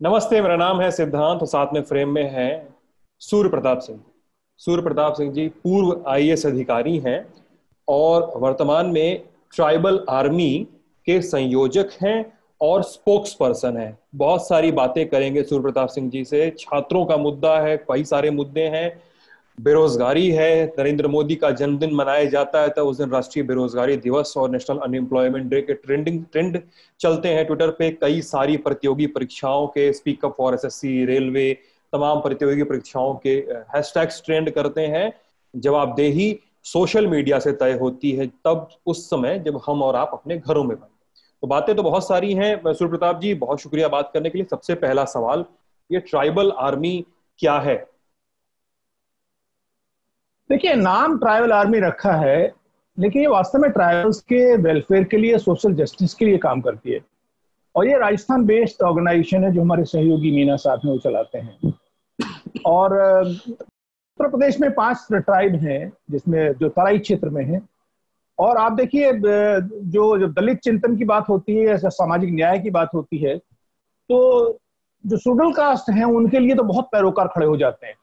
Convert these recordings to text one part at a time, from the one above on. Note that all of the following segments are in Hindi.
नमस्ते, मेरा नाम है सिद्धांत और साथ में फ्रेम में है सूर्य प्रताप सिंह। सूर्य प्रताप सिंह जी पूर्व आईएएस अधिकारी हैं और वर्तमान में ट्राइबल आर्मी के संयोजक हैं और स्पोक्स पर्सन हैं। बहुत सारी बातें करेंगे सूर्य प्रताप सिंह जी से। छात्रों का मुद्दा है, कई सारे मुद्दे हैं, बेरोजगारी है। नरेंद्र मोदी का जन्मदिन मनाया जाता है तो उस दिन राष्ट्रीय बेरोजगारी दिवस और नेशनल अनएम्प्लॉयमेंट डे के ट्रेंड चलते हैं ट्विटर पे। कई सारी प्रतियोगी परीक्षाओं के speak up for SSC, railway, तमाम प्रतियोगी परीक्षाओं के हैशटैग्स ट्रेंड करते हैं। जवाबदेही सोशल मीडिया से तय होती है तब उस समय जब हम और आप अपने घरों में बने। तो बातें तो बहुत सारी हैं। सूर्य प्रताप जी, बहुत शुक्रिया बात करने के लिए। सबसे पहला सवाल, ये ट्राइबल आर्मी क्या है? देखिए, नाम ट्राइबल आर्मी रखा है, लेकिन ये वास्तव में ट्राइबल्स के वेलफेयर के लिए, सोशल जस्टिस के लिए काम करती है। और ये राजस्थान बेस्ड ऑर्गेनाइजेशन है जो हमारे सहयोगी मीना साहब हैं वो चलाते हैं। और उत्तर प्रदेश में 5 ट्राइब हैं जिसमें जो तराई क्षेत्र में है। और आप देखिए, जो दलित चिंतन की बात होती है या सामाजिक न्याय की बात होती है, तो जो शेड्यूल कास्ट हैं उनके लिए तो बहुत पैरोकार खड़े हो जाते हैं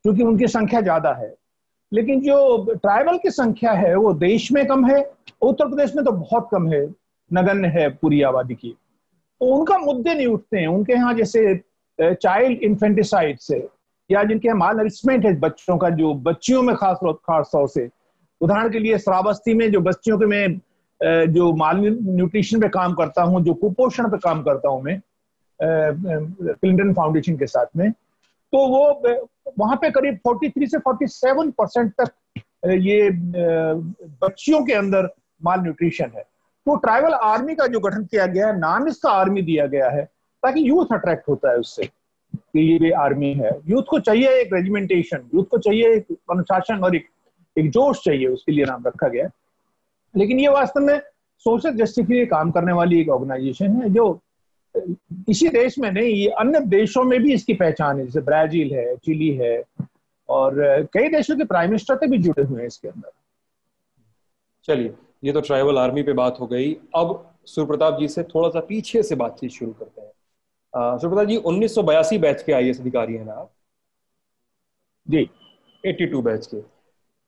क्योंकि उनकी संख्या ज्यादा है। लेकिन जो ट्राइबल की संख्या है वो देश में कम है, उत्तर प्रदेश में तो बहुत कम है, नगण्य है पूरी आबादी की। तो उनका मुद्दे नहीं उठते हैं। उनके यहाँ जैसे चाइल्ड इन्फेंटिसाइड से, या जिनके यहाँ माल नरिशमेंट है बच्चों का, जो बच्चियों में खास तौर से, उदाहरण के लिए श्रावस्ती में जो बच्चियों के मैं जो माल न्यूट्रिशन पे काम करता हूँ, जो कुपोषण पे काम करता हूँ मैं क्लिंटन फाउंडेशन के साथ में, तो वो वहां पे करीब 43 से 47% तक ये बच्चियों के अंदर माल न्यूट्रिशन है। तो ट्राइबल आर्मी का जो गठन किया गया है, नाम इसका आर्मी दिया गया है ताकि यूथ अट्रैक्ट होता है उससे कि ये आर्मी है। यूथ को चाहिए एक रेजिमेंटेशन, यूथ को चाहिए एक अनुशासन और एक जोश चाहिए, उसके लिए नाम रखा गया है। लेकिन ये वास्तव में सोशल जस्टिस के लिए काम करने वाली एक ऑर्गेनाइजेशन है जो इसी देश में नहीं, ये अन्य देशों में भी इसकी पहचान है, जैसे ब्राजील है, चिली है, और कई देशों के प्राइम मिनिस्टर तक भी जुड़े हुए हैं इसके अंदर। चलिए, ये तो ट्राइबल आर्मी पे बात हो गई। अब सूर्य प्रताप जी से थोड़ा सा पीछे से बातचीत शुरू करते हैं। सूर्य प्रताप जी 1982 बैच के आईएएस अधिकारी हैं ना आप? जी, 82 बैच के।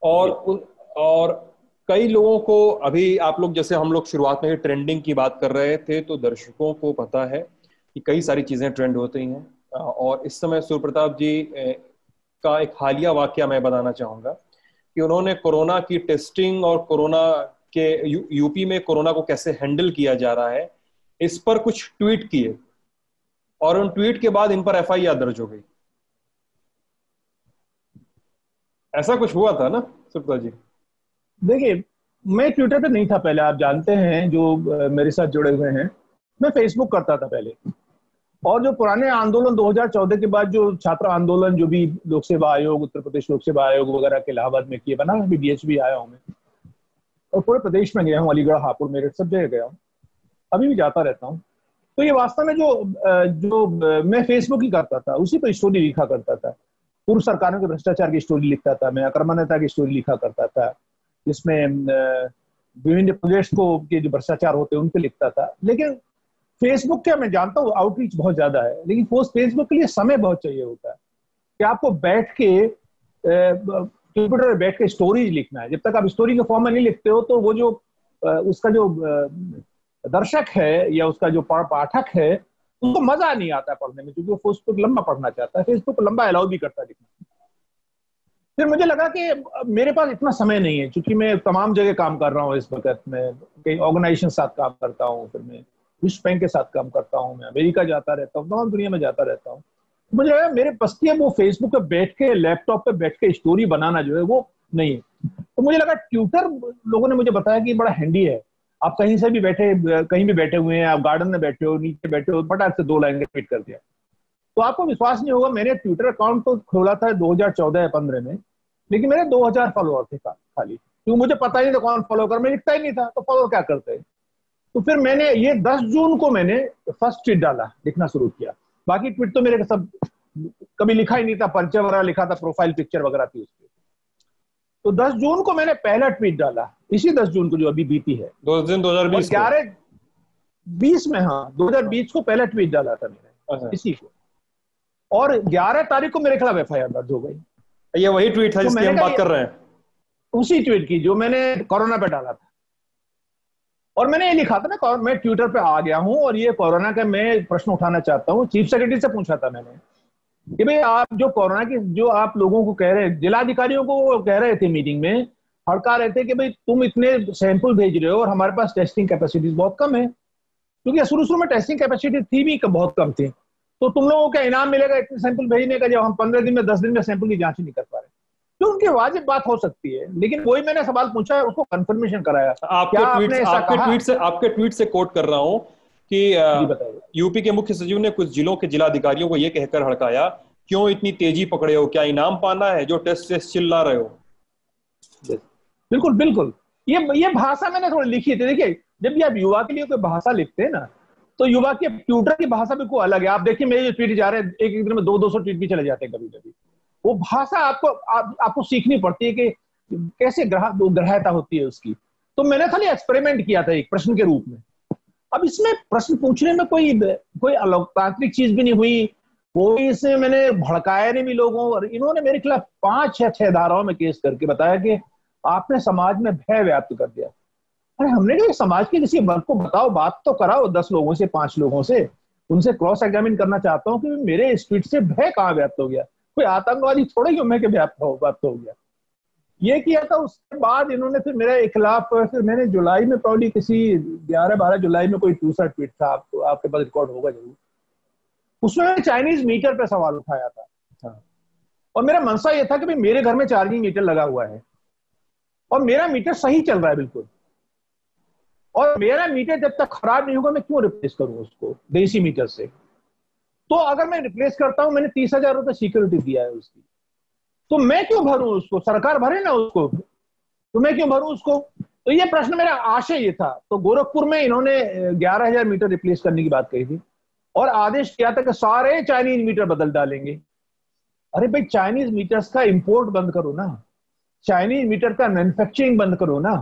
और कई लोगों को, अभी आप लोग जैसे हम लोग शुरुआत में ट्रेंडिंग की बात कर रहे थे, तो दर्शकों को पता है कि कई सारी चीजें ट्रेंड होती हैं। और इस समय सूर्य प्रताप जी का एक हालिया वाकया मैं बताना चाहूंगा कि उन्होंने कोरोना की टेस्टिंग और कोरोना के यूपी में कोरोना को कैसे हैंडल किया जा रहा है, इस पर कुछ ट्वीट किए और उन ट्वीट के बाद इन पर एफआईआर दर्ज हो गई। ऐसा कुछ हुआ था ना सूर्य प्रताप जी? देखिए, मैं ट्विटर पे नहीं था पहले, आप जानते हैं जो मेरे साथ जुड़े हुए हैं। मैं फेसबुक करता था पहले। और जो पुराने आंदोलन 2014 के बाद जो छात्र आंदोलन, जो भी लोक सेवा आयोग, उत्तर प्रदेश लोक सेवा आयोग वगैरह के इलाहाबाद में किए, बनारस भी बीएचपी आया हूँ मैं, और पूरे प्रदेश में गया हूँ, अलीगढ़, हापुड़, मेरठ, सब जगह गया हूँ, अभी भी जाता रहता हूँ। तो ये वास्तव में जो मैं फेसबुक ही करता था, उसी पर स्टोरी लिखा करता था। पूर्व सरकारों के भ्रष्टाचार की स्टोरी लिखता था मैं, अकर्मण्यता की स्टोरी लिखा करता था, जिसमें विभिन्न प्रोजेक्ट्स को के जो भ्रष्टाचार होते हैं उनके लिखता था। लेकिन फेसबुक का मैं जानता हूँ आउटरीच बहुत ज्यादा है, लेकिन फेसबुक के लिए समय बहुत चाहिए होता है कि आपको बैठ के कंप्यूटर में बैठ के स्टोरीज लिखना है। जब तक आप स्टोरी के फॉर्म में नहीं लिखते हो तो वो जो उसका जो दर्शक है या उसका जो पाठक है, उनको मजा नहीं आता पढ़ने में, क्योंकि वो फेसबुक लंबा पढ़ना चाहता है, फेसबुक लंबा अलाउ भी करता है लिखना। फिर मुझे लगा कि मेरे पास इतना समय नहीं है, क्योंकि मैं तमाम जगह काम कर रहा हूँ इस वक्त में, कई ऑर्गेनाइजेशन साथ काम करता हूँ, फिर मैं विश्व बैंक के साथ काम करता हूँ, मैं अमेरिका जाता रहता हूँ, तमाम दुनिया में जाता रहता हूँ। मुझे लगा मेरे बस की वो फेसबुक पे बैठ के, लैपटॉप पे बैठ के स्टोरी बनाना जो है वो नहीं है। तो मुझे लगा ट्विटर, लोगों ने मुझे बताया कि बड़ा हैंडी है, आप कहीं से भी बैठे, कहीं भी बैठे हुए हैं, आप गार्डन में बैठे हो, नीचे बैठे हो, फटाक से 2 लाइन ट्वीट कर दिया। तो आपको विश्वास नहीं होगा, मैंने ट्विटर अकाउंट तो खोला था 2014 या 15 में, लेकिन मेरे 2000 फॉलोअर थे खाली, क्योंकि मुझे पता ही नहीं था कौन फॉलो कर, मैं लिखता ही नहीं था, तो फॉलो क्या करते हैं। तो फिर मैंने ये 10 जून को मैंने फर्स्ट ट्वीट डाला, लिखना शुरू किया। बाकी ट्वीट तो मेरे सब कभी लिखा ही नहीं था, परिचय वगैरह लिखा था, प्रोफाइल पिक्चर वगैरह थी उसकी। तो 10 जून को मैंने पहला ट्वीट डाला, इसी 10 जून को जो अभी बीती है, 2 दिन 2020 20 में, हाँ 2020 को पहला ट्वीट डाला था मैंने। अच्छा। इसी को, और 11 तारीख को मेरे खिलाफ FIR दर्ज हो गई। ये वही ट्वीट था तो जिसकी मैंने हम कहा बात कर रहे हैं? उसी ट्वीट की जो मैंने कोरोना पे डाला था, और मैंने ये लिखा था ना, मैं ट्विटर पे आ गया हूं और ये कोरोना का मैं प्रश्न उठाना चाहता हूं। चीफ सेक्रेटरी से पूछा था मैंने कि भाई आप जो कोरोना की जो आप लोगों को कह रहे हैं, जिलाधिकारियों को वो कह रहे थे मीटिंग में, हड़का रहे थे कि भाई तुम इतने सैंपल भेज रहे हो और हमारे पास टेस्टिंग कैपेसिटीज बहुत कम है, क्योंकि शुरू शुरू में टेस्टिंग कैपेसिटी थी भी बहुत कम थी। तो तुम लोगों को इनाम मिलेगा इतने सैंपल भेजने का, जब हम 15 दिन में 10 दिन में सैंपल की जांच ही नहीं कर पा रहे। तो उनकी वाजिब बात हो सकती है, लेकिन वही मैंने सवाल पूछा है, उसको कंफर्मेशन कराया। क्या आपने ऐसा कहा? आपके ट्वीट से कोट कर रहा हूं जी कि बताइए। यूपी के मुख्य सचिव ने कुछ जिलों के जिलाधिकारियों को यह कहकर हड़काया, क्यों इतनी तेजी पकड़े हो, क्या इनाम पाना है जो टेस्ट चिल्ला रहे हो? बिल्कुल बिल्कुल, ये भाषा मैंने थोड़ी लिखी थी। देखिए, जब भी आप युवा के लिए कोई भाषा लिखते हैं ना, तो युवा के ट्विटर की भाषा बिल्कुल अलग है। आप देखिए मेरे जो ट्वीट जा रहे हैं, एक एक दिन में 200-200 ट्वीट भी चले जाते हैं कभी कभी। वो भाषा आपको सीखनी पड़ती है कि कैसे ग्राह्यता होती है उसकी। तो मैंने खाली एक्सपेरिमेंट किया था एक प्रश्न के रूप में। अब इसमें प्रश्न पूछने में कोई अलोकतांत्रिक चीज भी नहीं हुई, कोई इसमें मैंने भड़काया नहीं भी लोगों, और इन्होंने मेरे खिलाफ 5 या 6 धाराओं में केस करके बताया कि आपने समाज में भय व्याप्त कर दिया। अरे हमने कहा समाज के किसी वर्ग को बताओ, बात तो कराओ 10 लोगों से, 5 लोगों से, उनसे क्रॉस एग्जामिन करना चाहता हूं कि मेरे इस ट्वीट से भय कहां व्याप्त हो गया। कोई आतंकवादी थोड़ा ही मैं के व्याप्त हो गया। ये किया था। उसके बाद इन्होंने फिर मेरे खिलाफ, फिर मैंने जुलाई में प्रॉब्ली किसी 11-12 जुलाई में कोई दूसरा ट्वीट था, आपके पास रिकॉर्ड होगा जरूर, उसमें मैंने चाइनीज मीटर पे सवाल उठाया था। हाँ। और मेरा मनसा यह था कि भाई मेरे घर में चार्जिंग मीटर लगा हुआ है और मेरा मीटर सही चल रहा है बिल्कुल, और मेरा मीटर जब तक खराब नहीं होगा मैं क्यों रिप्लेस करूं उसको देसी मीटर से। तो अगर मैं रिप्लेस करता हूं, मैंने 30,000 रुपए सिक्योरिटी दिया है उसकी, तो मैं क्यों भरूं उसको, सरकार भरे ना उसको, तो मैं क्यों भरूं उसको। तो ये प्रश्न मेरा आशय ये था। तो गोरखपुर में इन्होंने 11,000 मीटर रिप्लेस करने की बात कही थी और आदेश किया था कि सारे चाइनीज मीटर बदल डालेंगे। अरे भाई, चाइनीज मीटर्स का इंपोर्ट बंद करो ना, चाइनीज मीटर का मैन्युफैक्चरिंग बंद करो ना,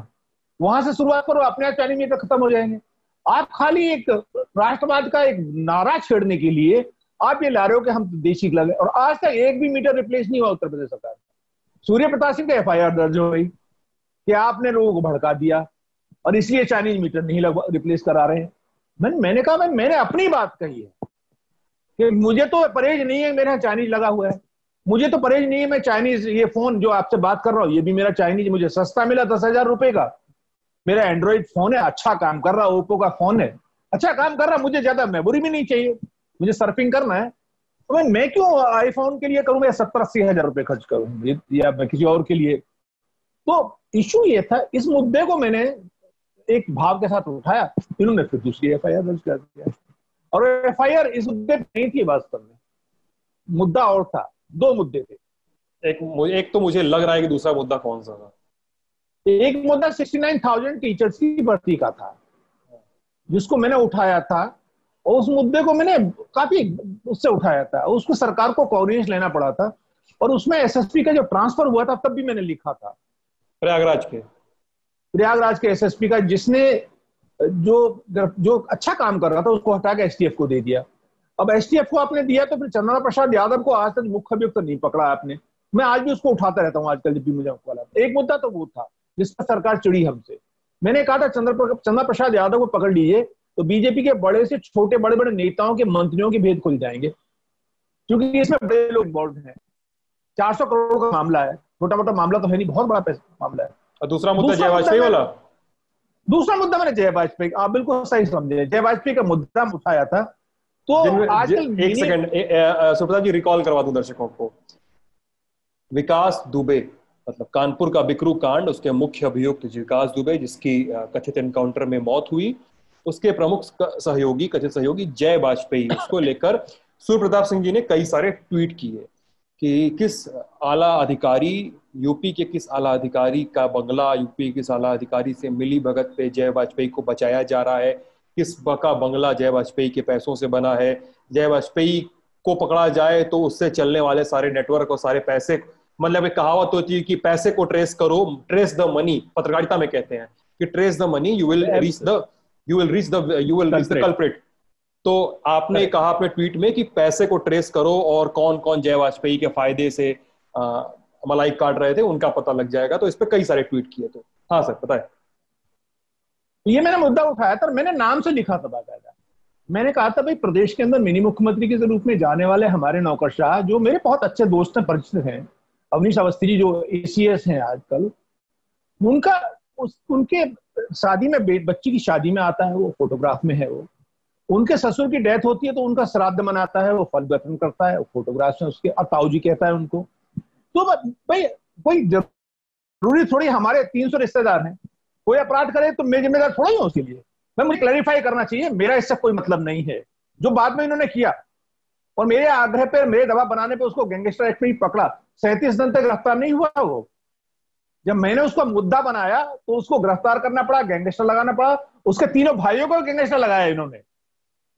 वहां से शुरुआत करो, अपने आप चाइनीज मीटर खत्म हो जाएंगे। आप खाली एक राष्ट्रवाद का एक नारा छेड़ने के लिए आप ये ला रहे हो कि हम देशी लगे, और आज तक एक भी मीटर रिप्लेस नहीं हुआ उत्तर प्रदेश सरकार। सूर्य प्रताप सिंह का FIR दर्ज हो गई कि आपने लोगों को भड़का दिया और इसलिए चाइनीज मीटर नहीं रिप्लेस करा रहे हैं। मैंने कहा मैंने अपनी बात कही है कि मुझे तो परहेज नहीं है, मेरे यहाँ चाइनीज लगा हुआ है, मुझे तो परहेज नहीं है, मैं चाइनीज, ये फोन जो आपसे बात कर रहा हूँ ये भी मेरा चाइनीज, मुझे सस्ता मिला 10,000 रुपए का, मेरा एंड्रॉइड फोन है, अच्छा काम कर रहा, ओप्पो का फोन है, अच्छा काम कर रहा, मुझे ज्यादा मेमोरी भी नहीं चाहिए, मुझे सर्फिंग करना है, तो मैं क्यों आईफोन के लिए करूं, मैं 70-80 हजार रुपए खर्च करूं या मैं किसी और के लिए। तो इशू ये था, इस मुद्दे को मैंने एक भाव के साथ उठाया, इन्होंने फिर दूसरी FIR दर्ज कर दिया। और FIR इस मुद्दे पर नहीं थी, वास्तव में मुद्दा और था, 2 मुद्दे थे। एक तो मुझे लग रहा है कि दूसरा मुद्दा कौन सा था? एक मुद्दा 69,000 टीचर्स की भर्ती का था, जिसको मैंने उठाया था, और उस मुद्दे को मैंने काफी उससे उठाया था, उसको सरकार को कवरेज लेना पड़ा था, और उसमें SSP का जो ट्रांसफर हुआ था तब भी मैंने लिखा था, प्रयागराज के SSP का, जिसने जो अच्छा काम कर रहा था उसको हटा के STF को दे दिया। अब STF को आपने दिया तो फिर चंद्रा प्रसाद यादव को आज तक मुख्य अभियुक्त तो नहीं पकड़ा आपने। मैं आज भी उसको उठाता रहता हूँ आजकल जब भी मुझे मौका लगता है। एक मुद्दा तो वो था जिस पर सरकार चिड़ी हमसे। मैंने कहा था चंद्रा प्रसाद यादव को पकड़ लीजिए तो बीजेपी के बड़े से छोटे बड़े बड़े नेताओं के, मंत्रियों के भेद खुल जाएंगे, क्योंकि इसमें बड़े लोग इन्वॉल्व हैं। 400 करोड़ का मामला है, छोटा मोटा मामला तो है नहीं, बहुत बड़ा मामला है। और दूसरा मुद्दा जय वाजपेयी वाला, दूसरा मुद्दा मैंने जय वाजपेयी, आप बिल्कुल सही समझे, जय वाजपेयी का मुद्दा उठाया था। तो आजकल एक सेकंड सुप्रताप जी, रिकॉल करवा दूं दर्शकों को। विकास दुबे, मतलब कानपुर का बिकरू कांड, उसके मुख्य अभियुक्त विकास दुबे, जिसकी कथित एनकाउंटर में मौत हुई, उसके प्रमुख सहयोगी, कथित सहयोगी जय वाजपेयी, उसको लेकर सूर्य प्रताप सिंह जी ने कई सारे ट्वीट किए कि किस आला अधिकारी, यूपी के किस आला अधिकारी का बंगला, यूपी के किस आला अधिकारी से मिली भगत पे जय वाजपेयी को बचाया जा रहा है, किस का बंगला जय वाजपेयी के पैसों से बना है, जय वाजपेयी को पकड़ा जाए तो उससे चलने वाले सारे नेटवर्क और सारे पैसे, मतलब एक कहावत होती है कि पैसे को ट्रेस करो, ट्रेस द मनी, पत्रकारिता में कहते हैं कि trace the money, you will reach the culprit. तो आपने कहा अपने ट्वीट में कि पैसे को ट्रेस करो और कौन कौन जय वाजपेयी के फायदे से मलाई काट रहे थे उनका पता लग जाएगा, तो इस पे कई सारे ट्वीट किए। तो हाँ सर बताए। ये मैंने मुद्दा उठाया था, मैंने नाम से लिखा था बाकायदा। मैंने कहा था भाई, प्रदेश के अंदर मिनी मुख्यमंत्री के रूप में जाने वाले हमारे नौकरशाह, जो मेरे बहुत अच्छे दोस्त हैं, परिचित हैं, अवनीश अवस्थी जो ACS हैं आजकल, उनका उनके शादी में, बच्ची की शादी में आता है वो, फोटोग्राफ में है वो। उनके ससुर की डेथ होती है तो उनका श्राद्ध मनाता है वो, फल वितरण करता है, फोटोग्राफ में उसके, और ताऊ जी कहता है उनको। तो भाई कोई जरूरी थोड़ी हमारे 300 रिश्तेदार हैं, कोई अपराध करे तो मैं जिम्मेदार थोड़ा ही हूं उसके लिए। मैं, मुझे क्लैरिफाई करना चाहिए, मेरा इससे कोई मतलब नहीं है। जो बाद में इन्होंने किया और मेरे आग्रह पे, मेरे दबाव बनाने पे उसको गैंगस्टर एक्ट में ही पकड़ा, 37 दिन तक गिरफ्तार नहीं हुआ वो। जब मैंने उसको मुद्दा बनाया तो उसको गिरफ्तार करना पड़ा, गैंगस्टर लगाना पड़ा। उसके तीनों भाइयों को गैंगस्टर लगाया इन्होंने।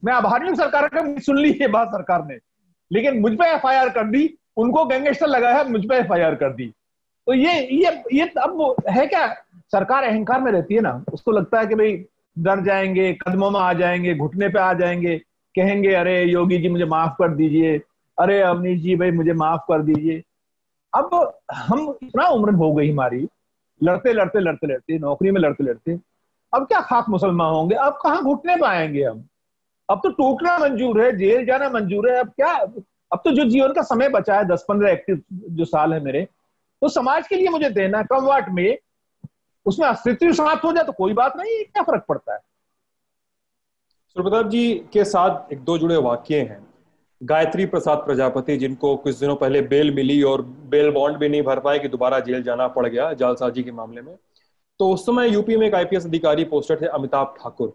मैं आभारी हूं सरकार का, सुन ली ये बात सरकार ने, लेकिन मुझ पे FIR कर दी, उनको गैंगस्टर लगाया, मुझ पे FIR कर दी। तो ये अब वो है क्या, सरकार अहंकार में रहती है ना, उसको लगता है कि भाई डर जाएंगे, कदमों में आ जाएंगे, घुटने पे आ जाएंगे, कहेंगे अरे योगी जी मुझे माफ कर दीजिए, अरे अवनीश जी भाई मुझे माफ कर दीजिए। अब हम, इतना उम्र हो गई हमारी, लड़ते लड़ते लड़ते लड़ते, नौकरी में लड़ते लड़ते, अब क्या खाक मुसलमान होंगे, अब कहाँ घुटने पे आएंगे हम। अब तो टूटना मंजूर है, जेल जाना मंजूर है, अब क्या। अब तो जो जीवन का समय बचा है, 10-15 एक्टिव जो साल है मेरे, तो समाज के लिए मुझे देना है, कम वाट में, उसमें अस्तित्व समाप्त हो जाए तो कोई बात नहीं, क्या फर्क पड़ता है। सूर्य प्रताप जी के साथ एक दो जुड़े वाक्य हैं। गायत्री प्रसाद प्रजापति, जिनको कुछ दिनों पहले बेल मिली और बेल बॉन्ड भी नहीं भर पाए कि दोबारा जेल जाना पड़ गया जालसाजी के मामले में। तो उस समय यूपी में एक IPS अधिकारी पोस्टेड थे, अमिताभ ठाकुर।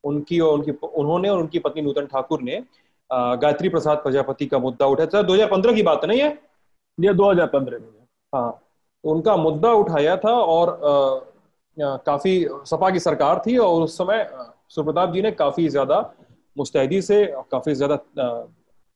उन्होंने और उनकी पत्नी नूतन ठाकुर ने गायत्री प्रसाद प्रजापति का मुद्दा उठाया। 2015 की बात है ना ये 2015 में। हाँ, तो उनका मुद्दा उठाया था और काफी सपा की सरकार थी और उस समय सुप्रताप जी ने काफी ज्यादा मुस्तैदी से, काफी ज्यादा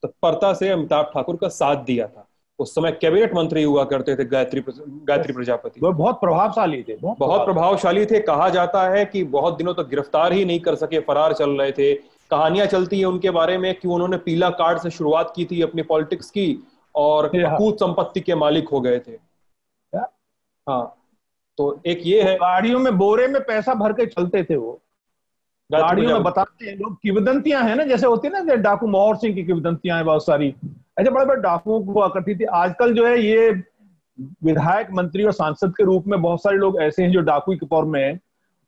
तत्परता से अमिताभ ठाकुर का साथ दिया था। उस समय कैबिनेट मंत्री हुआ करते थे गायत्री प्रजापति। वो बहुत प्रभावशाली थे, बहुत प्रभावशाली थे। कहा जाता है कि बहुत दिनों तक गिरफ्तार ही नहीं कर सके, फरार चल रहे थे। कहानियां चलती है उनके बारे में कि उन्होंने पीला कार्ड से शुरुआत की थी अपनी पॉलिटिक्स की और अकूत संपत्ति के मालिक हो गए थे। हाँ, तो एक ये है, गाड़ियों में बोरे में पैसा भर के चलते थे वो, गाड़ियों में। बताते हैं लोग, किंवदंतियां हैं ना, जैसे होती है ना डाकू मोहर सिंह की किंवदंतियां हैं बहुत सारी, ऐसे बड़े बड़े डाकुओं को हुआ करती थी। आजकल जो है ये विधायक, मंत्री और सांसद के रूप में बहुत सारे लोग ऐसे हैं जो डाकू के फॉर्म में है।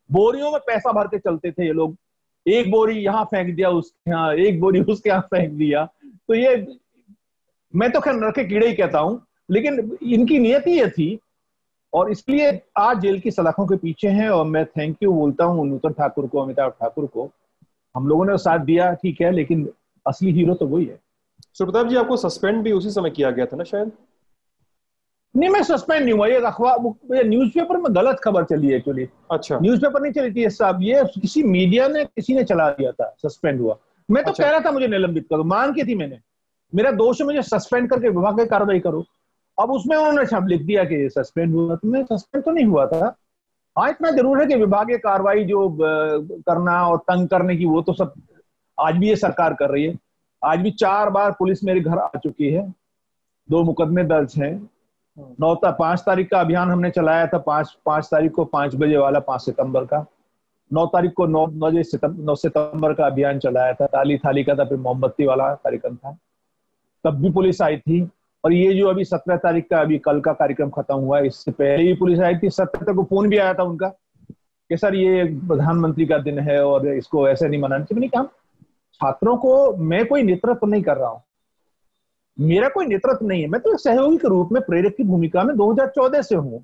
बोरियों में पैसा भर के चलते थे ये लोग, एक बोरी यहाँ फेंक दिया उसके यहाँ, एक बोरी उसके यहाँ फेंक दिया। तो ये, मैं तो खैर नर के कीड़े ही कहता हूं, लेकिन इनकी नियत ही ये थी और इसलिए आज जेल की सलाखों के पीछे हैं। और मैं थैंक यू बोलता हूँ नूतन ठाकुर को, अमिताभ ठाकुर को। हम लोगों ने साथ दिया, ठीक है, लेकिन असली हीरो तो वही है। सुप्रताप जी, आपको सस्पेंड भी उसी समय किया गया था ना शायद? नहीं, मैं सस्पेंड नहीं हुआ, ये अखबार, न्यूज़पेपर में गलत खबर चली है एक्चुअली। अच्छा, न्यूज़पेपर नहीं चली थी साहब, ये किसी मीडिया ने, किसी ने चला दिया था, सस्पेंड हुआ। मैं तो कह रहा था मुझे निलंबित करो, मांग की थी मैंने, मेरा दोष है, मुझे सस्पेंड करके विभाग की कार्रवाई करो। अब उसमें उन्होंने शब्द लिख दिया कि सस्पेंड हुआ, तो मैं सस्पेंड तो नहीं हुआ था। हाँ, इतना जरूर है कि विभागीय कार्रवाई जो करना और तंग करने की, वो तो सब आज भी ये सरकार कर रही है। आज भी 4 बार पुलिस मेरे घर आ चुकी है, 2 मुकदमे दर्ज हैं। 5 तारीख का अभियान हमने चलाया था, 5 तारीख को 5 बजे वाला, 5 सितंबर का। 9 तारीख को 9 सितंबर का अभियान चलाया था, ताली थाली का था, फिर मोमबत्ती वाला कार्यक्रम था, तब भी पुलिस आई थी। और ये जो अभी 17 तारीख का, अभी कल का कार्यक्रम खत्म हुआ है, इससे पहले भी पुलिस आई थी। 17 को फोन भी आया था उनका कि सर ये प्रधानमंत्री का दिन है और इसको ऐसे नहीं मनाना चाहिए। मैंने कहा छात्रों को, मैं कोई नेतृत्व नहीं कर रहा हूं, मेरा कोई नेतृत्व नहीं है, मैं तो सहयोगी के रूप में, प्रेरक की भूमिका में 2014 से हूं।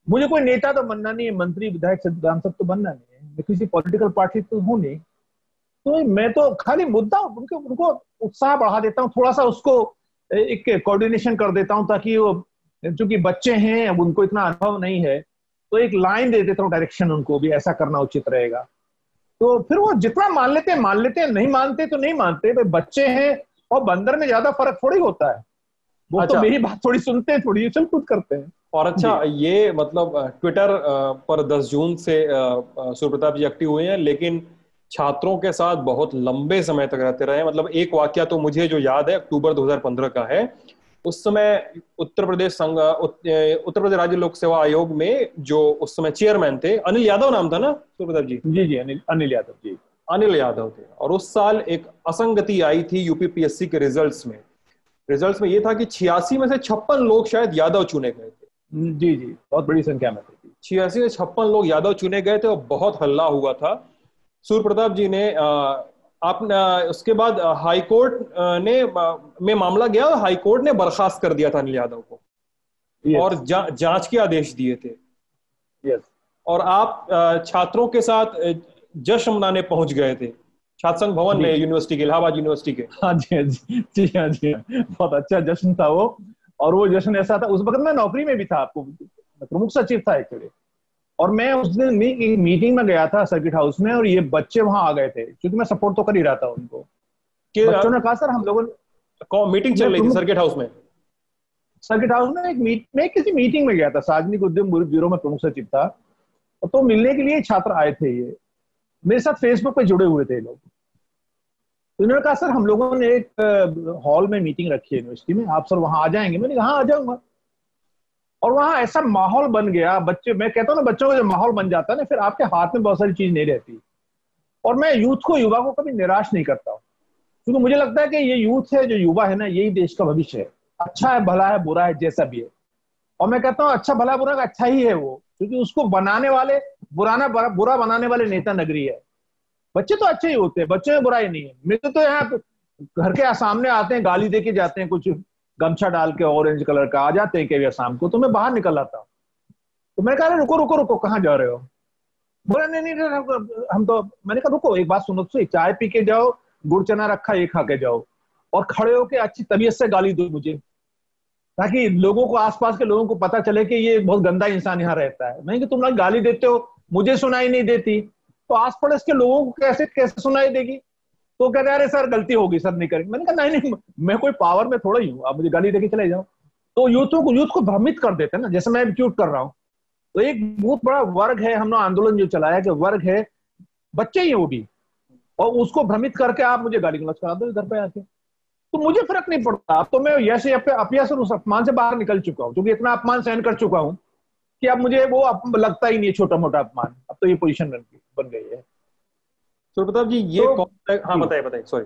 मुझे कोई नेता तो बनना नहीं है, मंत्री विधायक सांसद तो बनना नहीं है, मैं किसी पॉलिटिकल पार्टी तो हूं नहीं। तो मैं तो खाली मुद्दा उनको उत्साह बढ़ा देता हूँ, थोड़ा सा उसको एक कोऑर्डिनेशन कर देता हूँ, ताकि वो, चूंकि बच्चे हैं, अब उनको इतना अनुभव नहीं है, तो एक लाइन दे देता हूँ, डायरेक्शन, उनको भी ऐसा करना उचित रहेगा। तो फिर वो जितना मान लेते हैं, नहीं मानते तो नहीं मानते, भाई बच्चे हैं, और बंदर में ज्यादा फर्क थोड़ी होता है। वो तो मेरी बात थोड़ी सुनते हैं, थोड़ी चल कूद करते हैं। और अच्छा, ये मतलब ट्विटर पर 10 जून से सूर्य प्रताप जी एक्टिव हुए हैं, लेकिन छात्रों के साथ बहुत लंबे समय तक रहते रहे। मतलब एक वाकया तो मुझे जो याद है अक्टूबर 2015 का है। उस समय उत्तर प्रदेश राज्य लोक सेवा आयोग में जो उस समय चेयरमैन थे, अनिल यादव नाम था ना सूर्यप्रताप जी? जी जी, अनिल अनिल यादव जी। अनिल यादव थे। और उस साल एक असंगति आई थी यूपीपीएससी के रिजल्ट्स में ये था कि 86 में से 56 लोग शायद यादव चुने गए थे। जी जी, बहुत बड़ी संख्या में थे। 86 से 56 लोग यादव चुने गए थे और बहुत हल्ला हुआ था। सूर्य प्रताप जी ने आपने उसके बाद हाई कोर्ट में मामला गया और हाई कोर्ट ने बर्खास्त कर दिया था अनिल यादव को। और जांच के आदेश दिए थे। यस। और आप छात्रों के साथ जश्न मनाने पहुंच गए थे छात्र संघ भवन में, यूनिवर्सिटी के, इलाहाबाद यूनिवर्सिटी के। हाँ जी, हाँ जी, जी हाँ जी, बहुत अच्छा जश्न था वो। और वो जश्न ऐसा था, उस वक्त मैं नौकरी में भी था, आपको प्रमुख सचिव था एक्चुअली। और मैं उस दिन एक मीटिंग में गया था सर्किट हाउस में, और ये बच्चे वहां आ गए थे, क्योंकि मैं सपोर्ट तो कर ही रहा था उनको। कि बच्चों ने कहा सर हम लोगों मीटिंग चल रही थी सर्किट हाउस में? सर्किट हाउस में मैं किसी मीटिंग में गया था, सार्वजनिक उद्यम ब्यूरो में प्रमुख सचिव था। तो मिलने के लिए छात्र आए थे, ये मेरे साथ फेसबुक पे जुड़े हुए थे लोग। तो उन्होंने कहा सर हम लोगों ने एक हॉल में मीटिंग रखी है यूनिवर्सिटी में, आप सर वहां आ जाएंगे? मैंने कहा हाँ आ जाऊंगा। और वहां ऐसा माहौल बन गया, बच्चे, मैं कहता हूँ ना, बच्चों का जो माहौल बन जाता है ना, फिर आपके हाथ में बहुत सारी चीज नहीं रहती। और मैं यूथ को, युवा को कभी निराश नहीं करता हूँ, क्योंकि मुझे लगता है कि ये यूथ है, जो युवा है ना, यही देश का भविष्य है। अच्छा है, भला है, बुरा है, जैसा भी है। और मैं कहता हूँ अच्छा भला बुरा का अच्छा ही है वो, क्योंकि उसको बनाने वाले, बुरा बनाने वाले नेता नगरी है। बच्चे तो अच्छे ही होते हैं, बच्चे में बुराई नहीं है। मेरे तो यहाँ घर के सामने आते हैं, गाली दे के जाते हैं, कुछ गमछा डाल के ऑरेंज कलर का आ जाते हैं कई शाम को, तो मैं बाहर निकल आता हूँ। तो मैंने कहा रुको रुको रुको, कहाँ जा रहे हो? बोला नहीं नहीं नहीं, हम तो, मैंने कहा रुको एक बात सुनो, तो चाय पी के जाओ, गुड़ चना रखा ये खा के जाओ, और खड़े होके अच्छी तबीयत से गाली दो मुझे, ताकि लोगों को, आसपास के लोगों को पता चले कि ये बहुत गंदा इंसान यहाँ रहता है। नहीं कि तुम लोग गाली देते हो, मुझे सुनाई नहीं देती, तो आस पड़ोस के लोगों को कैसे कैसे सुनाई देगी? तो कहते हैं अरे सर गलती होगी सर, नहीं करेंगे। मैंने कहा नहीं नहीं, मैं कोई पावर में थोड़ा ही हूँ, आप मुझे गाली देके चले जाओ। तो यूथ को भ्रमित कर देते हैं ना, जैसे मैं ट्यूट कर रहा हूँ। तो एक बहुत बड़ा वर्ग है, हमने आंदोलन जो चलाया कि वर्ग है, बच्चे ही है वो भी, और उसको भ्रमित करके आप मुझे गाली गलौज करा दो घर पे आके, तो मुझे फर्क नहीं पड़ता। अब तो मैं यसे अपयस और उस अपमान से बाहर निकल चुका हूँ, क्योंकि इतना अपमान सहन कर चुका हूँ कि अब मुझे वो लगता ही नहीं है छोटा मोटा अपमान। अब तो ये पोजीशन बन गई है। सूर्य प्रताप जी ये तो, हाँ बताइए सॉरी।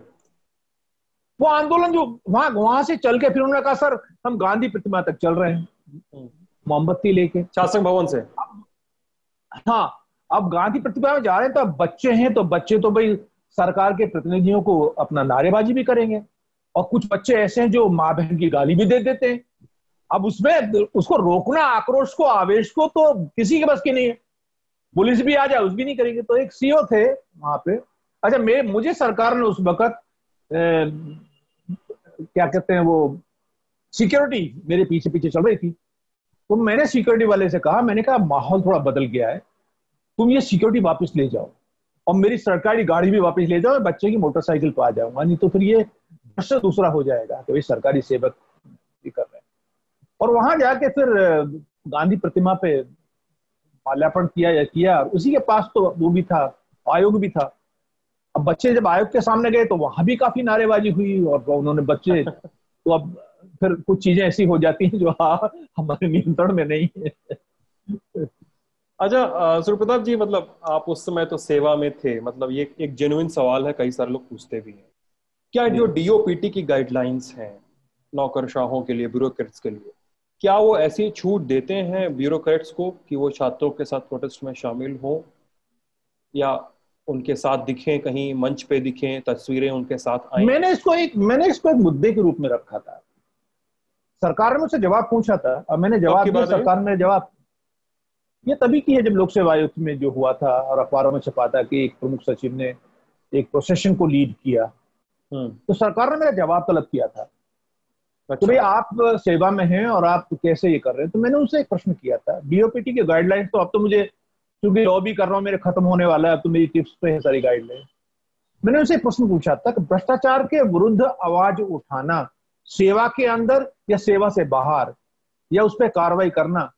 वो आंदोलन जो वहां से चल के फिर उन्होंने कहा सर हम गांधी प्रतिमा तक चल रहे हैं मोमबत्ती लेके, छात्र संघ भवन से। हाँ, अब गांधी प्रतिमा में जा रहे हैं, तो अब बच्चे हैं, तो बच्चे तो भाई सरकार के प्रतिनिधियों को अपना नारेबाजी भी करेंगे। और कुछ बच्चे ऐसे हैं जो माँ बहन की गाली भी दे देते हैं। अब उसमें उसको रोकना, आक्रोश को, आवेश को, तो किसी के बस की नहीं है। पुलिस भी आ जाए उस भी नहीं करेंगे। तो एक सीओ थे वहां पे, अच्छा मुझे सरकार ने उस वक्त क्या कहते हैं वो, सिक्योरिटी मेरे पीछे पीछे चल रही थी। तो मैंने सिक्योरिटी वाले से कहा, मैंने कहा माहौल थोड़ा बदल गया है, तुम ये सिक्योरिटी वापस ले जाओ और मेरी सरकारी गाड़ी भी वापस ले जाओ, मैं बच्चे की मोटरसाइकिल पर आ जाऊंगा, नहीं तो फिर ये दृश्य दूसरा हो जाएगा कि भाई सरकारी सेवक भी कर रहे हैं। और वहां जाके फिर गांधी प्रतिमा पे माल्यार्पण किया। उसी के पास तो वो भी था, आयोग भी था। अब बच्चे जब आयोग के सामने गए तो वहां भी काफी नारेबाजी हुई, और उन्होंने बच्चे तो अब फिर कुछ चीजें ऐसी हो जाती हैं जो हमारे नियंत्रण में नहीं है। अच्छा सूर्य प्रताप जी, मतलब आप उस समय तो सेवा में थे, मतलब ये एक जेन्युइन सवाल है, कई सारे लोग पूछते भी हैं, क्या जो डीओपीटी की गाइडलाइंस हैं नौकरशाहों के लिए, ब्यूरोक्रेट्स के लिए, क्या वो ऐसी छूट देते हैं ब्यूरोक्रेट्स को कि वो छात्रों के साथ प्रोटेस्ट में शामिल हो, या उनके साथ दिखें, कहीं मंच पे दिखें, तस्वीरें उनके साथ आए? मैंने इसको एक मुद्दे के रूप में रखा था। सरकार ने मुझसे जवाब पूछा था, और मैंने जवाब दिया। सरकार ने जवाब, ये तभी की है जब लोक सेवा आयोग में जो हुआ था और अखबारों में छपा था कि एक प्रमुख सचिव ने एक प्रोसेशन को लीड किया। तो सरकार ने मेरा जवाब तलब किया था कि भाई आप सेवा में हैं और आप कैसे ये कर रहे हैं। तो मैंने उनसे एक प्रश्न किया था, डीओपीटी के गाइडलाइंस तो अब तो मुझे, क्योंकि लॉ भी कर रहा हूँ, मेरे खत्म होने वाला है, अब तो मेरी टिप्स पे है सारी गाइडलाइंस। मैंने उनसे प्रश्न पूछा था कि भ्रष्टाचार के विरुद्ध आवाज उठाना सेवा के अंदर या सेवा से बाहर, या उस पर कार्रवाई करना,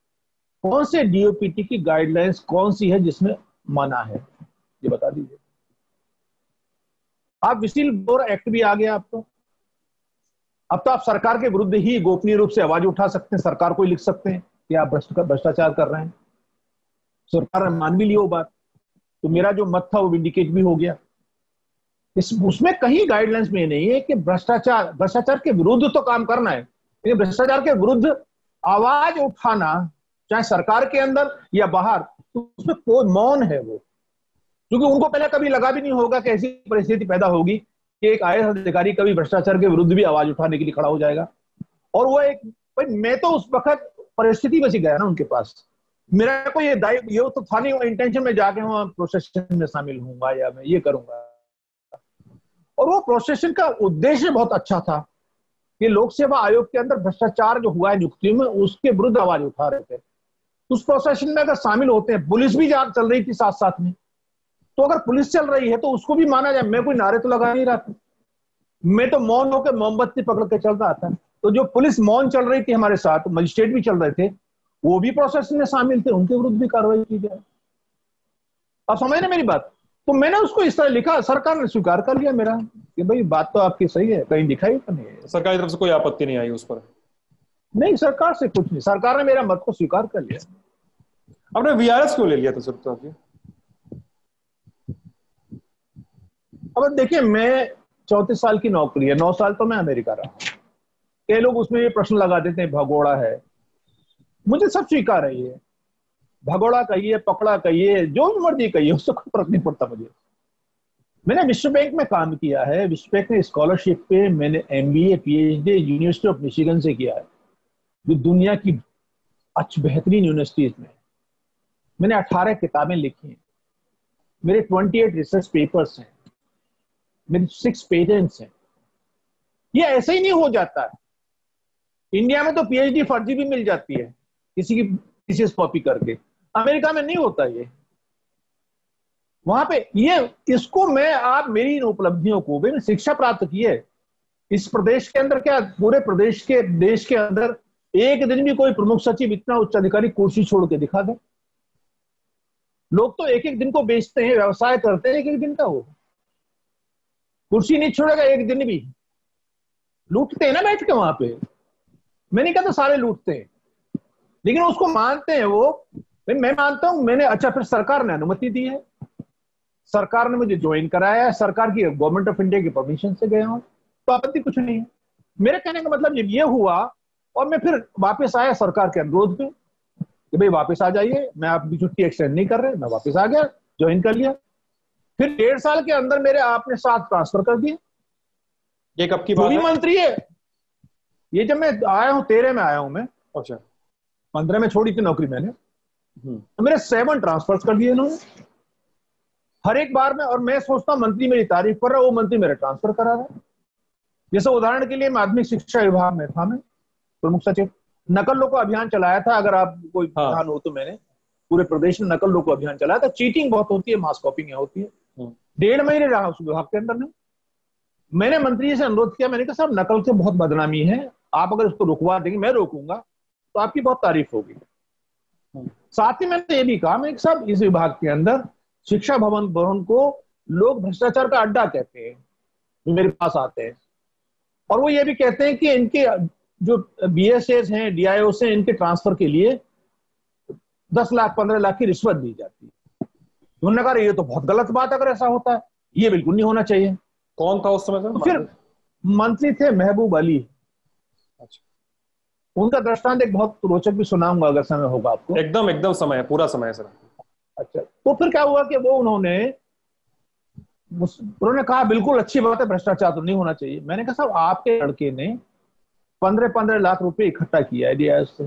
कौन से डीओपीटी की गाइडलाइंस कौन सी है जिसमें मना है, ये बता दीजिए। आप विसिल ब्लोअर एक्ट भी आ गया अब तो आप सरकार के विरुद्ध ही गोपनीय रूप से आवाज उठा सकते हैं, सरकार को ही लिख सकते हैं कि आप भ्रष्टाचार कर रहे हैं। सरकार ने मान भी लिया वो बात, तो मेरा जो मत था वो विंडिकेट भी हो गया। उसमें कहीं गाइडलाइंस में नहीं है कि भ्रष्टाचार के विरुद्ध तो काम करना है, लेकिन भ्रष्टाचार के विरुद्ध आवाज उठाना, चाहे सरकार के अंदर या बाहर, तो उसमें कोई मौन है वो, क्योंकि उनको पहले कभी लगा भी नहीं होगा कि ऐसी परिस्थिति पैदा होगी कि एक IAS अधिकारी कभी भ्रष्टाचार के विरुद्ध भी आवाज उठाने के लिए खड़ा हो जाएगा। और वो एक भाई, मैं तो उस वक्त परिस्थिति बच गया ना उनके पास, मेरा कोई ये तो था नहीं इंटेंशन में जाके वहां प्रोसेशन में शामिल होऊंगा या मैं ये करूंगा। और वो प्रोसेशन का उद्देश्य बहुत अच्छा था कि लोक सेवा आयोग के अंदर भ्रष्टाचार जो हुआ है नियुक्तियों में, उसके विरुद्ध आवाज उठा रहे थे। उस प्रोसेशन में अगर शामिल होते हैं, पुलिस भी चल रही थी साथ साथ में, तो अगर पुलिस चल रही है तो उसको भी माना जाए। मैं कोई नारे तो लगा नहीं रहा था, मैं तो मौन होकर मोमबत्ती पकड़ के चल रहा था। तो जो पुलिस मौन चल रही थी हमारे साथ, मजिस्ट्रेट भी चल रहे थे, वो भी प्रोसेस में शामिल थे, उनके विरुद्ध भी कार्रवाई की जाए। आप समझ रहे मेरी बात? तो मैंने उसको इस तरह लिखा, सरकार ने स्वीकार कर लिया मेरा कि भाई बात तो आपकी सही है, कहीं दिखाई तो नहीं है। सरकार की तरफ से कोई आपत्ति नहीं आई उस पर? नहीं, सरकार से कुछ नहीं, सरकार ने मेरा मत को स्वीकार कर लिया। आपने VRS क्यों ले लिया था सर? तो अब देखिए, मैं 34 साल की नौकरी है, 9 साल तो मैं अमेरिका रहा हूं। कई लोग उसमें ये प्रश्न लगा देते हैं भगोड़ा है, मुझे सब स्वीकार है। ये भगोड़ा कहिए, पकड़ा कहिए, जो भी मर्जी कहिए, उससे कोई फर्क नहीं पड़ता मुझे। मैंने विश्व बैंक में काम किया है, विश्व बैंक में स्कॉलरशिप पे मैंने MBA PhD university of Michigan से किया है, जो दुनिया की बेहतरीन यूनिवर्सिटीज में। मैंने 18 किताबें लिखी हैं, मेरे 28 रिसर्च पेपर्स हैं, मेरे 6 पेटेंट्स हैं। ये ऐसे ही नहीं हो जाता है। इंडिया में तो PhD फर्जी भी मिल जाती है किसी की थीसिस कॉपी करके, अमेरिका में नहीं होता ये। वहां पे ये इसको मैं आप मेरी इन उपलब्धियों को, मैंने शिक्षा प्राप्त की है इस प्रदेश के अंदर, क्या पूरे प्रदेश के देश के अंदर एक दिन भी कोई प्रमुख सचिव इतना उच्च अधिकारी कुर्सी छोड़ के दिखा दे। लोग तो एक एक दिन को बेचते हैं, व्यवसाय करते हैं एक एक दिन का, वो कुर्सी नहीं छोड़ेगा एक दिन भी। लूटते हैं ना बैठ के वहां पे, मैं नहीं कहता सारे लूटते हैं, लेकिन उसको मानते हैं वो। मैं मानता हूं मैंने, अच्छा फिर सरकार ने अनुमति दी है, सरकार ने मुझे ज्वाइन कराया है, सरकार की गवर्नमेंट ऑफ इंडिया की परमिशन से गया हूं, तो आपत्ति कुछ नहीं है। मेरे कहने का मतलब जब ये हुआ और मैं फिर वापस आया सरकार के अनुरोध पे कि भाई वापस आ जाइए, मैं आपकी छुट्टी एक्सटेंड नहीं कर रहे, मैं वापस आ गया, ज्वाइन कर लिया। फिर 1.5 साल के अंदर मेरे आपने 7 ट्रांसफर कर दिए। ये कब की बात है? मंत्री है ये, जब मैं आया हूं 13 में आया हूं मैं। अच्छा, 15 में छोड़ी थी नौकरी मैंने, तो मेरे 7 ट्रांसफर कर दिए इन्होंने हर एक बार में। और मैं सोचता हूं मंत्री मेरी तारीफ कर रहा है, वो मंत्री मेरे ट्रांसफर करा रहा है। जैसे उदाहरण के लिए माध्यमिक शिक्षा विभाग में था मैं प्रमुख सचिव, नकल रोको अभियान चलाया था, अगर आप कोई ध्यान हो तो। मैंने पूरे प्रदेश में नकल रोको अभियान चलाया था। चीटिंग बहुत होती है, मास कॉपिंग होती है। 1.5 महीने रहा उस विभाग के अंदर में। मैंने मंत्री से अनुरोध किया, मैंने कहा साहब नकल से बहुत बदनामी है, आप अगर उसको रुकवा देंगे, मैं रोकूंगा तो आपकी बहुत तारीफ होगी। साथ ही मैंने ये भी कहा, मैं साहब इस विभाग के अंदर शिक्षा भवन को लोग भ्रष्टाचार का अड्डा कहते हैं, जो मेरे पास आते हैं, और वो ये भी कहते हैं कि इनके जो BSAs हैं, DIOs हैं, इनके ट्रांसफर के लिए 10 लाख 15 लाख की रिश्वत दी जाती है। उन्होंने कहा ये तो बहुत गलत बात है, अगर ऐसा होता है ये बिल्कुल नहीं होना चाहिए। कौन था उस समय सर? तो फिर मंत्री थे महबूब अली। अच्छा, उनका दृष्टांत एक बहुत रोचक भी सुनाऊंगा अगर समय होगा आपको। एकदम समय है, पूरा समय है सर। अच्छा, तो फिर क्या हुआ कि वो उन्होंने कहा बिल्कुल अच्छी बात है, भ्रष्टाचार तो नहीं होना चाहिए। मैंने कहा साहब आपके लड़के ने 15-15 लाख रुपए इकट्ठा किया है DIOs से।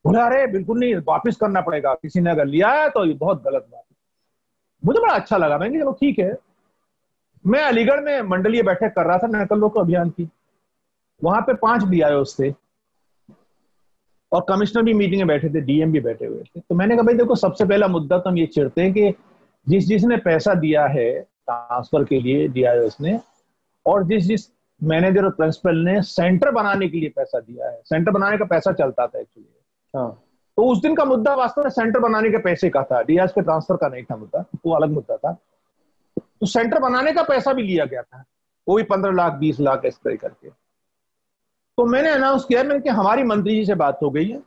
बोले अरे बिल्कुल नहीं, वापिस करना पड़ेगा, किसी ने अगर लिया है तो ये बहुत गलत बात है। मुझे बड़ा अच्छा लगा, मैंने चलो ठीक है। मैं अलीगढ़ में मंडलीय बैठक कर रहा था नकल रोको अभियान की, वहां पे 5 DIOs थे और कमिश्नर भी मीटिंग में बैठे थे, DM भी बैठे हुए थे। तो मैंने कहा भाई देखो, सबसे पहला मुद्दा तो हम ये छेड़ते हैं कि जिसने पैसा दिया है ट्रांसफर के लिए DIOs ने, और जिस मैनेजर और प्रिंसिपल ने सेंटर बनाने के लिए पैसा दिया है, सेंटर बनाने का पैसा चलता था एक्चुअली। तो उस दिन का मुद्दा वास्तव में सेंटर बनाने के पैसे का था, DIOs के ट्रांसफर का नहीं था मुद्दा, वो अलग मुद्दा था। तो सेंटर बनाने का पैसा भी लिया गया था, वो भी 15 लाख 20 लाख इस तरह करके। तो मैंने अनाउंस किया, मैंने कि हमारी मंत्री जी से बात हो गई है,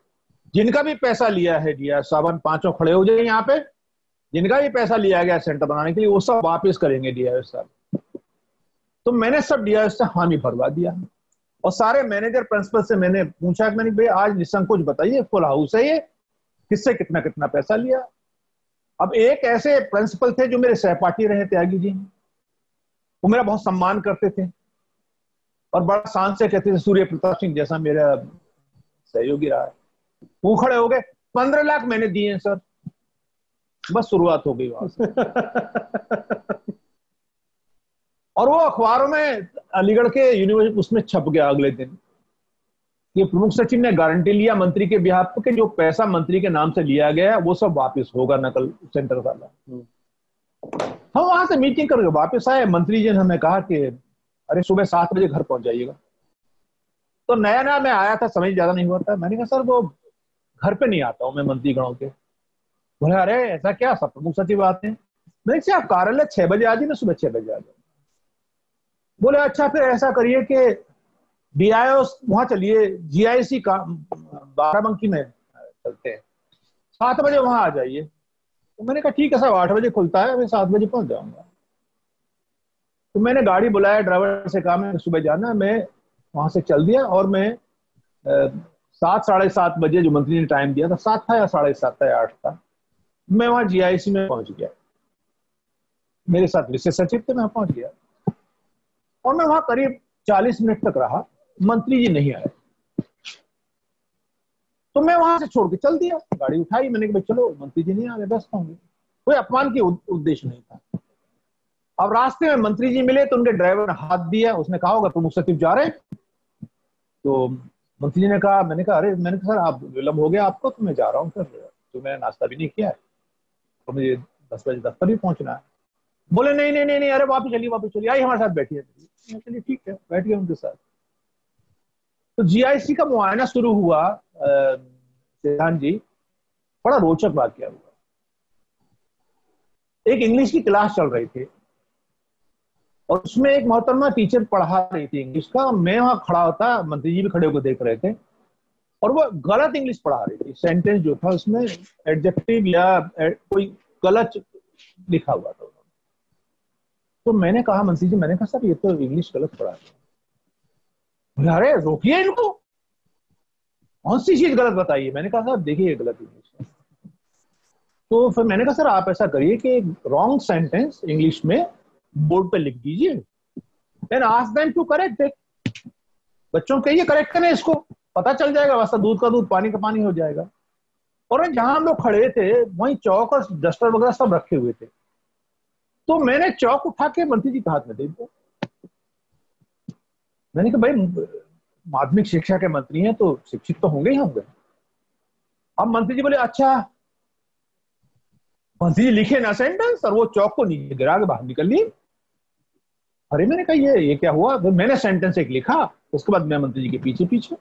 जिनका भी पैसा लिया है डीआर साहब, पांचों खड़े हो जाए यहाँ पे, जिनका भी पैसा लिया गया सेंटर बनाने के लिए वो सब वापस करेंगे डीआरएस साहब। तो मैंने सब डीआरएस से हामी भरवा दिया, और सारे मैनेजर प्रिंसिपल से मैंने पूछा कि मैंने भाई आज निसंकोच बताइए फुल हाउस है ये, किससे कितना कितना पैसा लिया। अब एक ऐसे प्रिंसिपल थे जो मेरे सहपाठी रहे, त्यागी जी, वो मेरा बहुत सम्मान करते थे और बड़ा शान से कहते थे सूर्य प्रताप सिंह जैसा मेरा सहयोगी रहा है। वो खड़े हो गए, 15 लाख मैंने दिए हैं सर, बस शुरुआत हो गई वहां से। और वो अखबारों में अलीगढ़ के यूनिवर्सिटी उसमें छप गया अगले दिन, ये प्रमुख सचिव ने गारंटी लिया मंत्री के बिहाफ पे कि जो पैसा मंत्री के नाम से लिया गया वो सब वापस होगा, नकल सेंटर वाला। हम वहां से मीटिंग करके वापस आए, मंत्री जी ने हमें कहा कि अरे सुबह 7 बजे घर पहुंच जाइएगा। तो नया नया मैं आया था, समझ ज्यादा नहीं हुआ था, मैंने कहा सर वो घर पे नहीं आता हूं मैं मंत्री गणों के। बोले अरे ऐसा क्या, सब प्रमुख सचिव आते हैं। मैंने कहा आप कार्यालय 6 बजे आ जाइए, मैं सुबह 6 बजे आ जाऊंगा। बोले अच्छा फिर ऐसा करिए कि डीआईओ वहां चलिए, जीआईसी का बाराबंकी में चलते हैं, 7 बजे वहां आ जाइए। तो मैंने कहा ठीक है साहब, 8 बजे खुलता है, मैं 7 बजे पहुंच जाऊंगा। तो मैंने गाड़ी बुलाया, ड्राइवर से कहा मैं सुबह जाना, मैं वहां से चल दिया। और मैं 7 साढ़े 7 बजे जो मंत्री ने टाइम दिया था, 7 था या 7:30 था या 8 था, मैं वहां जीआईसी में पहुंच गया। मेरे साथ विशेष सचिव थे, मैं पहुंच गया और मैं वहां करीब 40 मिनट तक रहा, मंत्री जी नहीं आए। तो मैं वहां से छोड़ के चल दिया, गाड़ी उठाई, मैंने कहा चलो मंत्री जी नहीं आ रहे, व्यस्त होंगे, कोई अपमान की उद्देश्य नहीं था। अब रास्ते में मंत्री जी मिले तो उनके ड्राइवर ने हाथ दिया, उसने कहा होगा प्रमुख सचिव जा रहे हैं। तो मंत्री जी ने कहा, मैंने कहा अरे, मैंने कहा सर आप विलंब हो गया आपको, तो मैं जा रहा हूँ, फिर तो मैंने नाश्ता भी नहीं किया है तो मुझे 10 बजे दफ्तर भी पहुंचना है। बोले नहीं नहीं नहीं नहीं, अरे वापस चलिए, आई हमारे साथ बैठिए। चलिए ठीक है, बैठ गया उनके साथ। तो जीआईसी का मुआयना शुरू हुआ, सिद्धांत जी, बड़ा रोचक वाकया हुआ। एक इंग्लिश की क्लास चल रही थी और उसमें एक मोहतरमा टीचर पढ़ा रही थी इंग्लिश का, मैं वहां खड़ा होता, मंत्री जी भी खड़े होकर देख रहे थे, और वो गलत इंग्लिश पढ़ा रही थी। सेंटेंस जो था उसमें एडजेक्टिव या कोई गलत लिखा हुआ था। तो मैंने कहा मंत्री जी, मैंने कहा सर ये तो इंग्लिश गलत पढ़ा है। अरे रोकिए इनको, कौन सी चीज गलत बताइए। मैंने कहा सर देखिए ये गलत इंग्लिश है। तो फिर मैंने कहा सर आप ऐसा करिए कि रॉन्ग सेंटेंस इंग्लिश में बोर्ड पे लिख दीजिए, then ask them to correct it. बच्चों को कहिए करेक्ट करें इसको, पता चल जाएगा, वैसा दूध का दूध पानी का पानी हो जाएगा। और जहां हम लोग खड़े थे वहीं चौक और डस्टर वगैरह सब रखे हुए थे। तो मैंने चौक उठा के मंत्री जी के हाथ में दे दिया। मैंने कहा भाई माध्यमिक शिक्षा के मंत्री हैं तो शिक्षित तो होंगे ही होंगे। अब मंत्री जी बोले अच्छा, मंत्री जी लिखे ना सेंटेंस और वो चौक को नीचे गिरा के बाहर निकल लिए। अरे मैंने कहा ये क्या हुआ। तो मैंने सेंटेंस एक लिखा, उसके बाद मैं मंत्री जी के पीछे पीछे।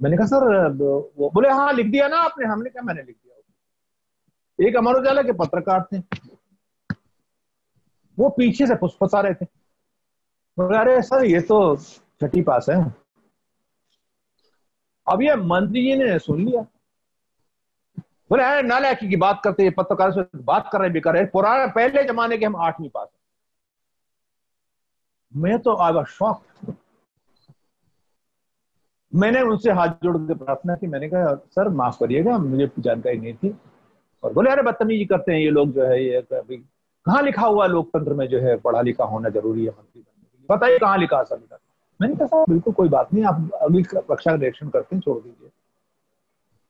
मैंने कहा सर, वो बोले हाँ लिख दिया ना आपने। हमने कहा मैंने लिख दिया। एक अमर उजाला के पत्रकार थे, वो पीछे से फुसफुसा रहे थे, अरे सर ये तो छठी पास है। अब ये मंत्री जी ने सुन लिया, बोले अरे नालायकी की बात करते हैं, पत्रकार से बात कर रहे बेकार है, पुराने पहले जमाने के हम 8वीं पास हैं। मैं तो आई वाज शॉक। मैंने उनसे हाथ जोड़ के प्रार्थना की, मैंने कहा सर माफ करिएगा, मुझे जानकारी नहीं थी। और बोले अरे बदतमीजी करते हैं ये लोग, जो है ये कहाँ लिखा हुआ लोकतंत्र में जो है पढ़ा लिखा होना जरूरी है मंत्री बनने के लिए, बताइए कहाँ लिखा सर। मैंने कहा सर बिल्कुल कोई बात नहीं, आप अगली कक्षा का निरीक्षण करते हैं, छोड़ दीजिए।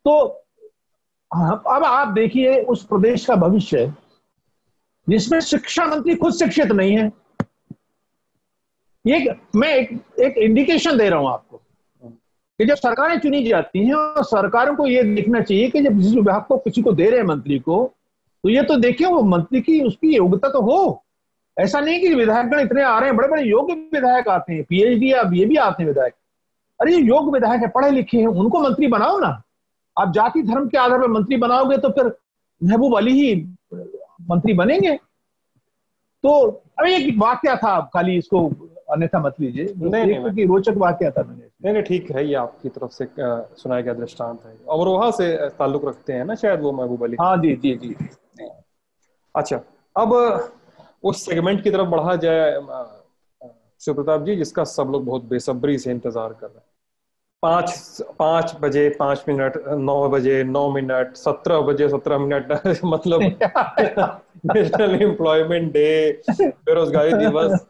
तो अब आप देखिए उस प्रदेश का भविष्य जिसमें शिक्षा मंत्री खुद शिक्षित नहीं है। मैं एक इंडिकेशन दे रहा हूं आपको कि जब सरकारें चुनी जाती हैं और सरकारों को यह देखना चाहिए कि जब जिस विभाग को किसी को दे रहे हैं मंत्री को, तो ये तो देखिए वो मंत्री की उसकी योग्यता तो हो। ऐसा नहीं कि विधायकगण इतने आ रहे हैं, बड़े बड़े योग्य विधायक आते हैं, पीएचडी या बीए भी आते हैं विधायक। अरे ये योग्य विधायक है, पढ़े लिखे हैं, उनको मंत्री बनाओ ना। आप जाति धर्म के आधार पर मंत्री बनाओगे तो फिर महबूब अली ही मंत्री बनेंगे। तो अभी एक वाक्य था, खाली इसको अन्यथा मत लीजिए, नहीं, रोचक वाक्य था मैंने। नहीं ठीक है, ये आपकी तरफ से सुनाया गया दृष्टांत है, और वहां से ताल्लुक रखते हैं ना शायद वो महबूब अली। हाँ जी जी जी। अच्छा, अब उस सेगमेंट की तरफ बढ़ा जाए शिव प्रताप जी, जिसका सब लोग बहुत बेसब्री से इंतजार कर रहे हैं। 5 बजे 5 मिनट, 9 बजे 9 मिनट, 17 बजे 17 मिनट मतलब नेशनल एम्प्लॉयमेंट डे, बेरोजगारी दिवस,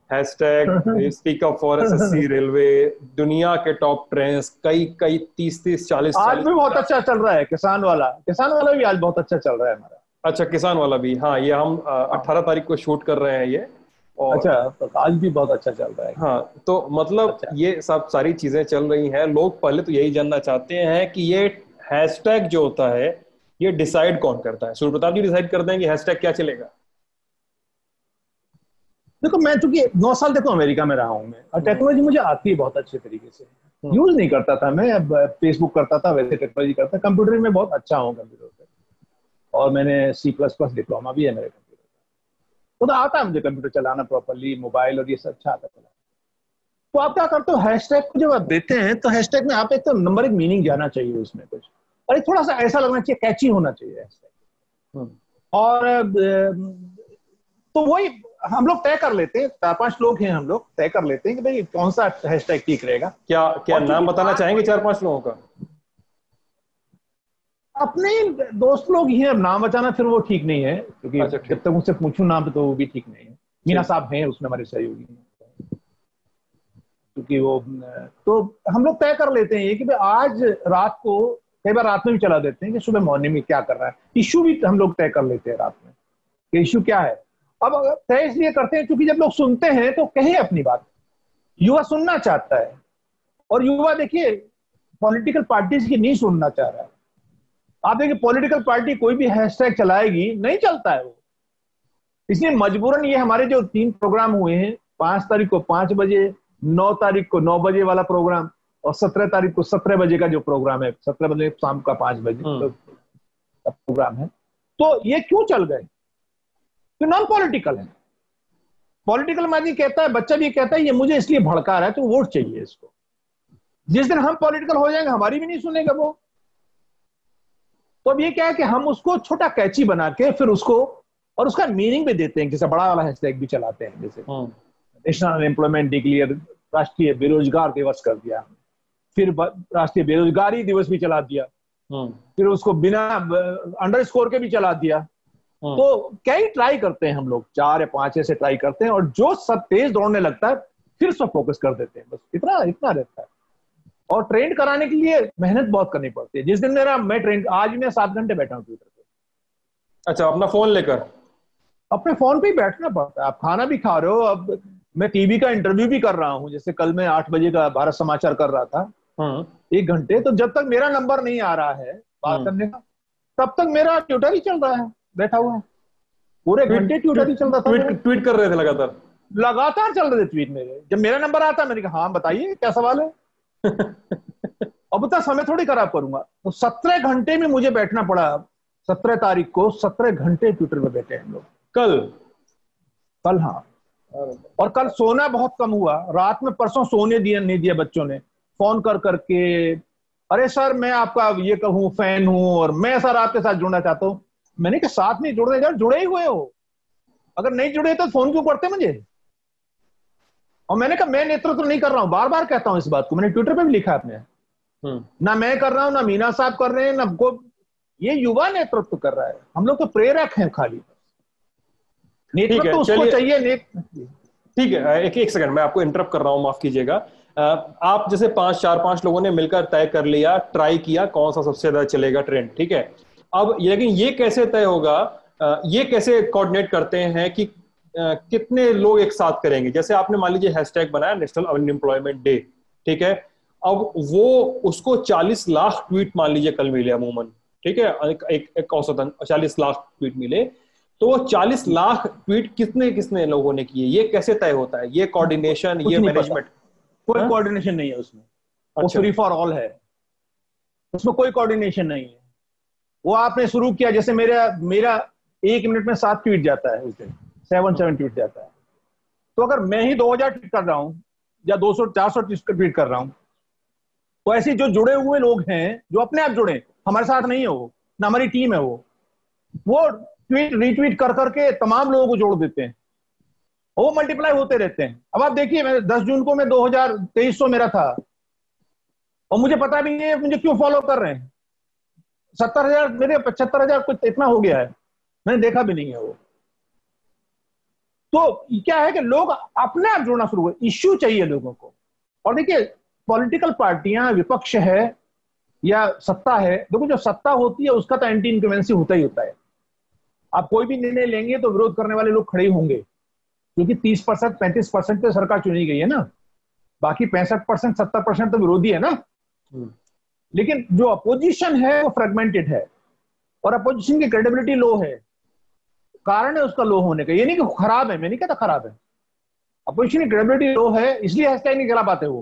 hashtag speak up for SSC railway, दुनिया के टॉप ट्रेंड्स, कई कई 30 30 40 आज 40। भी बहुत अच्छा चल रहा है किसान वाला भी आज बहुत अच्छा चल रहा है हमारा। अच्छा, किसान वाला भी, हाँ ये हम 18 तारीख को शूट कर रहे हैं ये, और अच्छा, तो आज भी बहुत अच्छा चल रहा है। हाँ, तो मतलब अच्छा, ये सब सारी चीजें चल रही हैं। लोग पहले तो यही जानना चाहते हैं कि ये हैशटैग जो होता है ये डिसाइड कौन करता है? सूर्य प्रताप जी डिसाइड करते हैं कि हैशटैग क्या चलेगा? देखो मैं चूंकि 9 साल देखो अमेरिका में रहा हूँ मैं, और टेक्नोलॉजी मुझे आती है बहुत अच्छे तरीके से। यूज नहीं करता था मैं, अब फेसबुक करता था, वैसे टेक्नोलॉजी करता, कंप्यूटर में बहुत अच्छा हूँ कंप्यूटर पे, और मैंने C++ डिप्लोमा भी है मेरे कंप्यूटर का, तो आता है मुझे कंप्यूटर चलाना प्रॉपरली, मोबाइल और ये सब अच्छा आता चला। तो आप क्या करते हो, हैशटैग को जब आप देते हैं तो हैशटैग में आप एक तो नंबर एक मीनिंग जाना चाहिए उसमें कुछ, और एक थोड़ा सा ऐसा लगना चाहिए, कैची होना चाहिए हैशटैग। और तो वही हम लोग तय कर लेते हैं, 4-5 लोग हैं, हम लोग तय कर लेते हैं कि भाई कौन सा हैशटैग ठीक रहेगा। क्या क्या और नाम बताना चाहेंगे 4-5 लोगों का? अपने दोस्त लोग ही हैं, अब नाम बचाना फिर वो ठीक नहीं है, क्योंकि अच्छा, ठीक जब तक उनसे पूछूं नाम तो वो भी ठीक नहीं है। मीना ठीक। साहब हैं उसमें हमारे सहयोगी, क्योंकि वो, तो हम लोग तय कर लेते हैं ये कि भाई आज रात को, कई बार रात में भी चला देते हैं कि सुबह मॉर्निंग में क्या कर रहा है, इश्यू भी हम लोग तय कर लेते हैं रात में कि इश्यू क्या है। अब तय इसलिए करते हैं क्योंकि जब लोग सुनते हैं तो कहे अपनी बात, युवा सुनना चाहता है, और युवा देखिए पॉलिटिकल पार्टीज की नहीं सुनना चाह रहा है। आप देखिए पॉलिटिकल पार्टी कोई भी हैशटैग चलाएगी, नहीं चलता है वो, इसलिए मजबूरन ये हमारे जो 3 प्रोग्राम हुए हैं, 5 तारीख को 5 बजे, 9 तारीख को 9 बजे वाला प्रोग्राम, और 17 तारीख को 17 बजे का जो प्रोग्राम है, 17 बजे शाम का 5 बजे का प्रोग्राम है। तो ये क्यों चल गए? तो नॉन पॉलिटिकल है। पॉलिटिकल माजी कहता है, बच्चा भी कहता है ये मुझे इसलिए भड़का रहा है, तो वोट चाहिए इसको। जिस दिन हम पॉलिटिकल हो जाएंगे हमारी भी नहीं सुनेगा वो। तो अब ये क्या है कि हम उसको छोटा कैची बना के फिर उसको, और उसका मीनिंग भी देते हैं, जैसे बड़ा वाला हैशटैग भी चलाते हैं, जैसे नेशनल अनएम्प्लॉयमेंट डिक्लेयर, राष्ट्रीय बेरोजगार दिवस कर दिया, फिर राष्ट्रीय बेरोजगारी दिवस भी चला दिया, फिर उसको बिना अंडरस्कोर के भी चला दिया। तो कई ट्राई करते हैं हम लोग, 4 या 5 ऐसे ट्राई करते हैं, और जो सब तेज दौड़ने लगता है फिर उसको फोकस कर देते हैं, बस इतना इतना रहता है। और ट्रेंड कराने के लिए मेहनत बहुत करनी पड़ती है। जिस दिन मैं ट्रेंड, आज मैं 7 घंटे बैठा हूँ ट्विटर पे। अच्छा, अपना फोन लेकर? अपने फोन पे ही बैठना पड़ता है, आप खाना भी खा रहे हो। अब मैं टीवी का इंटरव्यू भी कर रहा हूँ, जैसे कल मैं 8 बजे का भारत समाचार कर रहा था 1 घंटे, तो जब तक मेरा नंबर नहीं आ रहा है बात करने का, तब तक मेरा ट्विटर ही चल रहा है, बैठा हुआ है, पूरे घंटे ट्विटर ही चल रहा था। ट्वीट कर रहे थे लगातार? लगातार चल रहे थे ट्वीट मेरे। जब मेरा नंबर आता मैंने कहा हाँ बताइए क्या सवाल है। अब उतना समय थोड़ी खराब करूंगा। तो 17 घंटे में मुझे बैठना पड़ा। 17 तारीख को 17 घंटे ट्विटर पे बैठे हम लोग। कल हाँ। और कल सोना बहुत कम हुआ रात में, परसों सोने दिया नहीं दिया बच्चों ने, फोन कर करके, अरे सर मैं आपका ये कहूँ फैन हूं, और मैं सर आपके साथ जुड़ना चाहता हूँ। मैंने कहा साथ नहीं जुड़ रहे यार, जुड़े ही हुए हो, अगर नहीं जुड़े तो फोन क्यों करते मुझे। और मैंने कहा मैं नेतृत्व नहीं कर रहा हूं, बार बार कहता हूं इस बात को, मैंने ट्विटर पे भी लिखा अपने, ना मैं कर रहा हूं, ना मीना साहब कर रहे हैं, ना को, ये युवा नेतृत्व कर रहा है। हम लोग तो प्रेरक हैं खाली, नेतृत्व उसको चाहिए। ठीक है, एक सेकंड मैं आपको इंटरप्ट कर रहा हूं, माफ कीजिएगा। आप जैसे 4-5 लोगों ने मिलकर तय कर लिया, ट्राई किया कौन सा सबसे ज्यादा चलेगा ट्रेंड, ठीक है। अब लेकिन ये कैसे तय होगा, ये कैसे कोऑर्डिनेट करते हैं कि कितने लोग एक साथ करेंगे? जैसे आपने मान लीजिए हैशटैग बनाया नेशनल अनएम्प्लॉयमेंट डे, ठीक है। अब वो उसको 40 लाख ट्वीट मान लीजिए कल मिले अमूमन, ठीक है, एक औसतन 40 लाख ट्वीट मिले, तो वो 40 लाख ट्वीट कितने किसने लोगों ने किए, ये कैसे तय होता है? ये कोऑर्डिनेशन, ये मैनेजमेंट? कोई कोऑर्डिनेशन नहीं है उसमें। वो फ्री फॉर ऑल है, उसमें कोई कोऑर्डिनेशन नहीं है। वो आपने शुरू किया, जैसे मेरा 1 मिनट में 7 ट्वीट जाता है उस दिन, 7 ट्वीट जाता है। तो अगर मैं ही 2000 ट्वीट कर रहा हूं या 200-400 ट्वीट कर रहा हूं, तो ऐसे जो जुड़े हुए लोग हैं, जो अपने आप जुड़े, हमारे साथ नहीं है वो, ना हमारी टीम है वो ट्वीट रीट्वीट कर करके तमाम लोगों को जोड़ देते हैं, वो मल्टीप्लाई होते रहते हैं। अब आप देखिए, मैं 10 जून को मैं 2300 मेरा था, और मुझे पता भी नहीं है मुझे क्यों फॉलो कर रहे हैं। 70,000 मेरे 75,000 कुछ इतना हो गया है, मैंने देखा भी नहीं है वो। तो क्या है कि लोग अपने आप जुड़ना शुरू हुए, इश्यू चाहिए लोगों को। और देखिए, पॉलिटिकल पार्टियां, विपक्ष है या सत्ता है, देखो जो सत्ता होती है उसका तो एंटी इंक्यूमेंसी होता ही होता है। आप कोई भी निर्णय लेंगे तो विरोध करने वाले लोग खड़े होंगे, क्योंकि 30% 35% तो सरकार चुनी गई है ना, बाकी 65% 70% तो विरोधी है ना। लेकिन जो अपोजिशन है वो फ्रेगमेंटेड है, और अपोजिशन की क्रेडिबिलिटी लो है। कारण है उसका लो होने का, ये नहीं कि खराब है, मैं नहीं कहता खराब है, अपोजिशन की क्रेडिबिलिटी लो है, इसलिए हैशटैग नहीं चला पाते वो,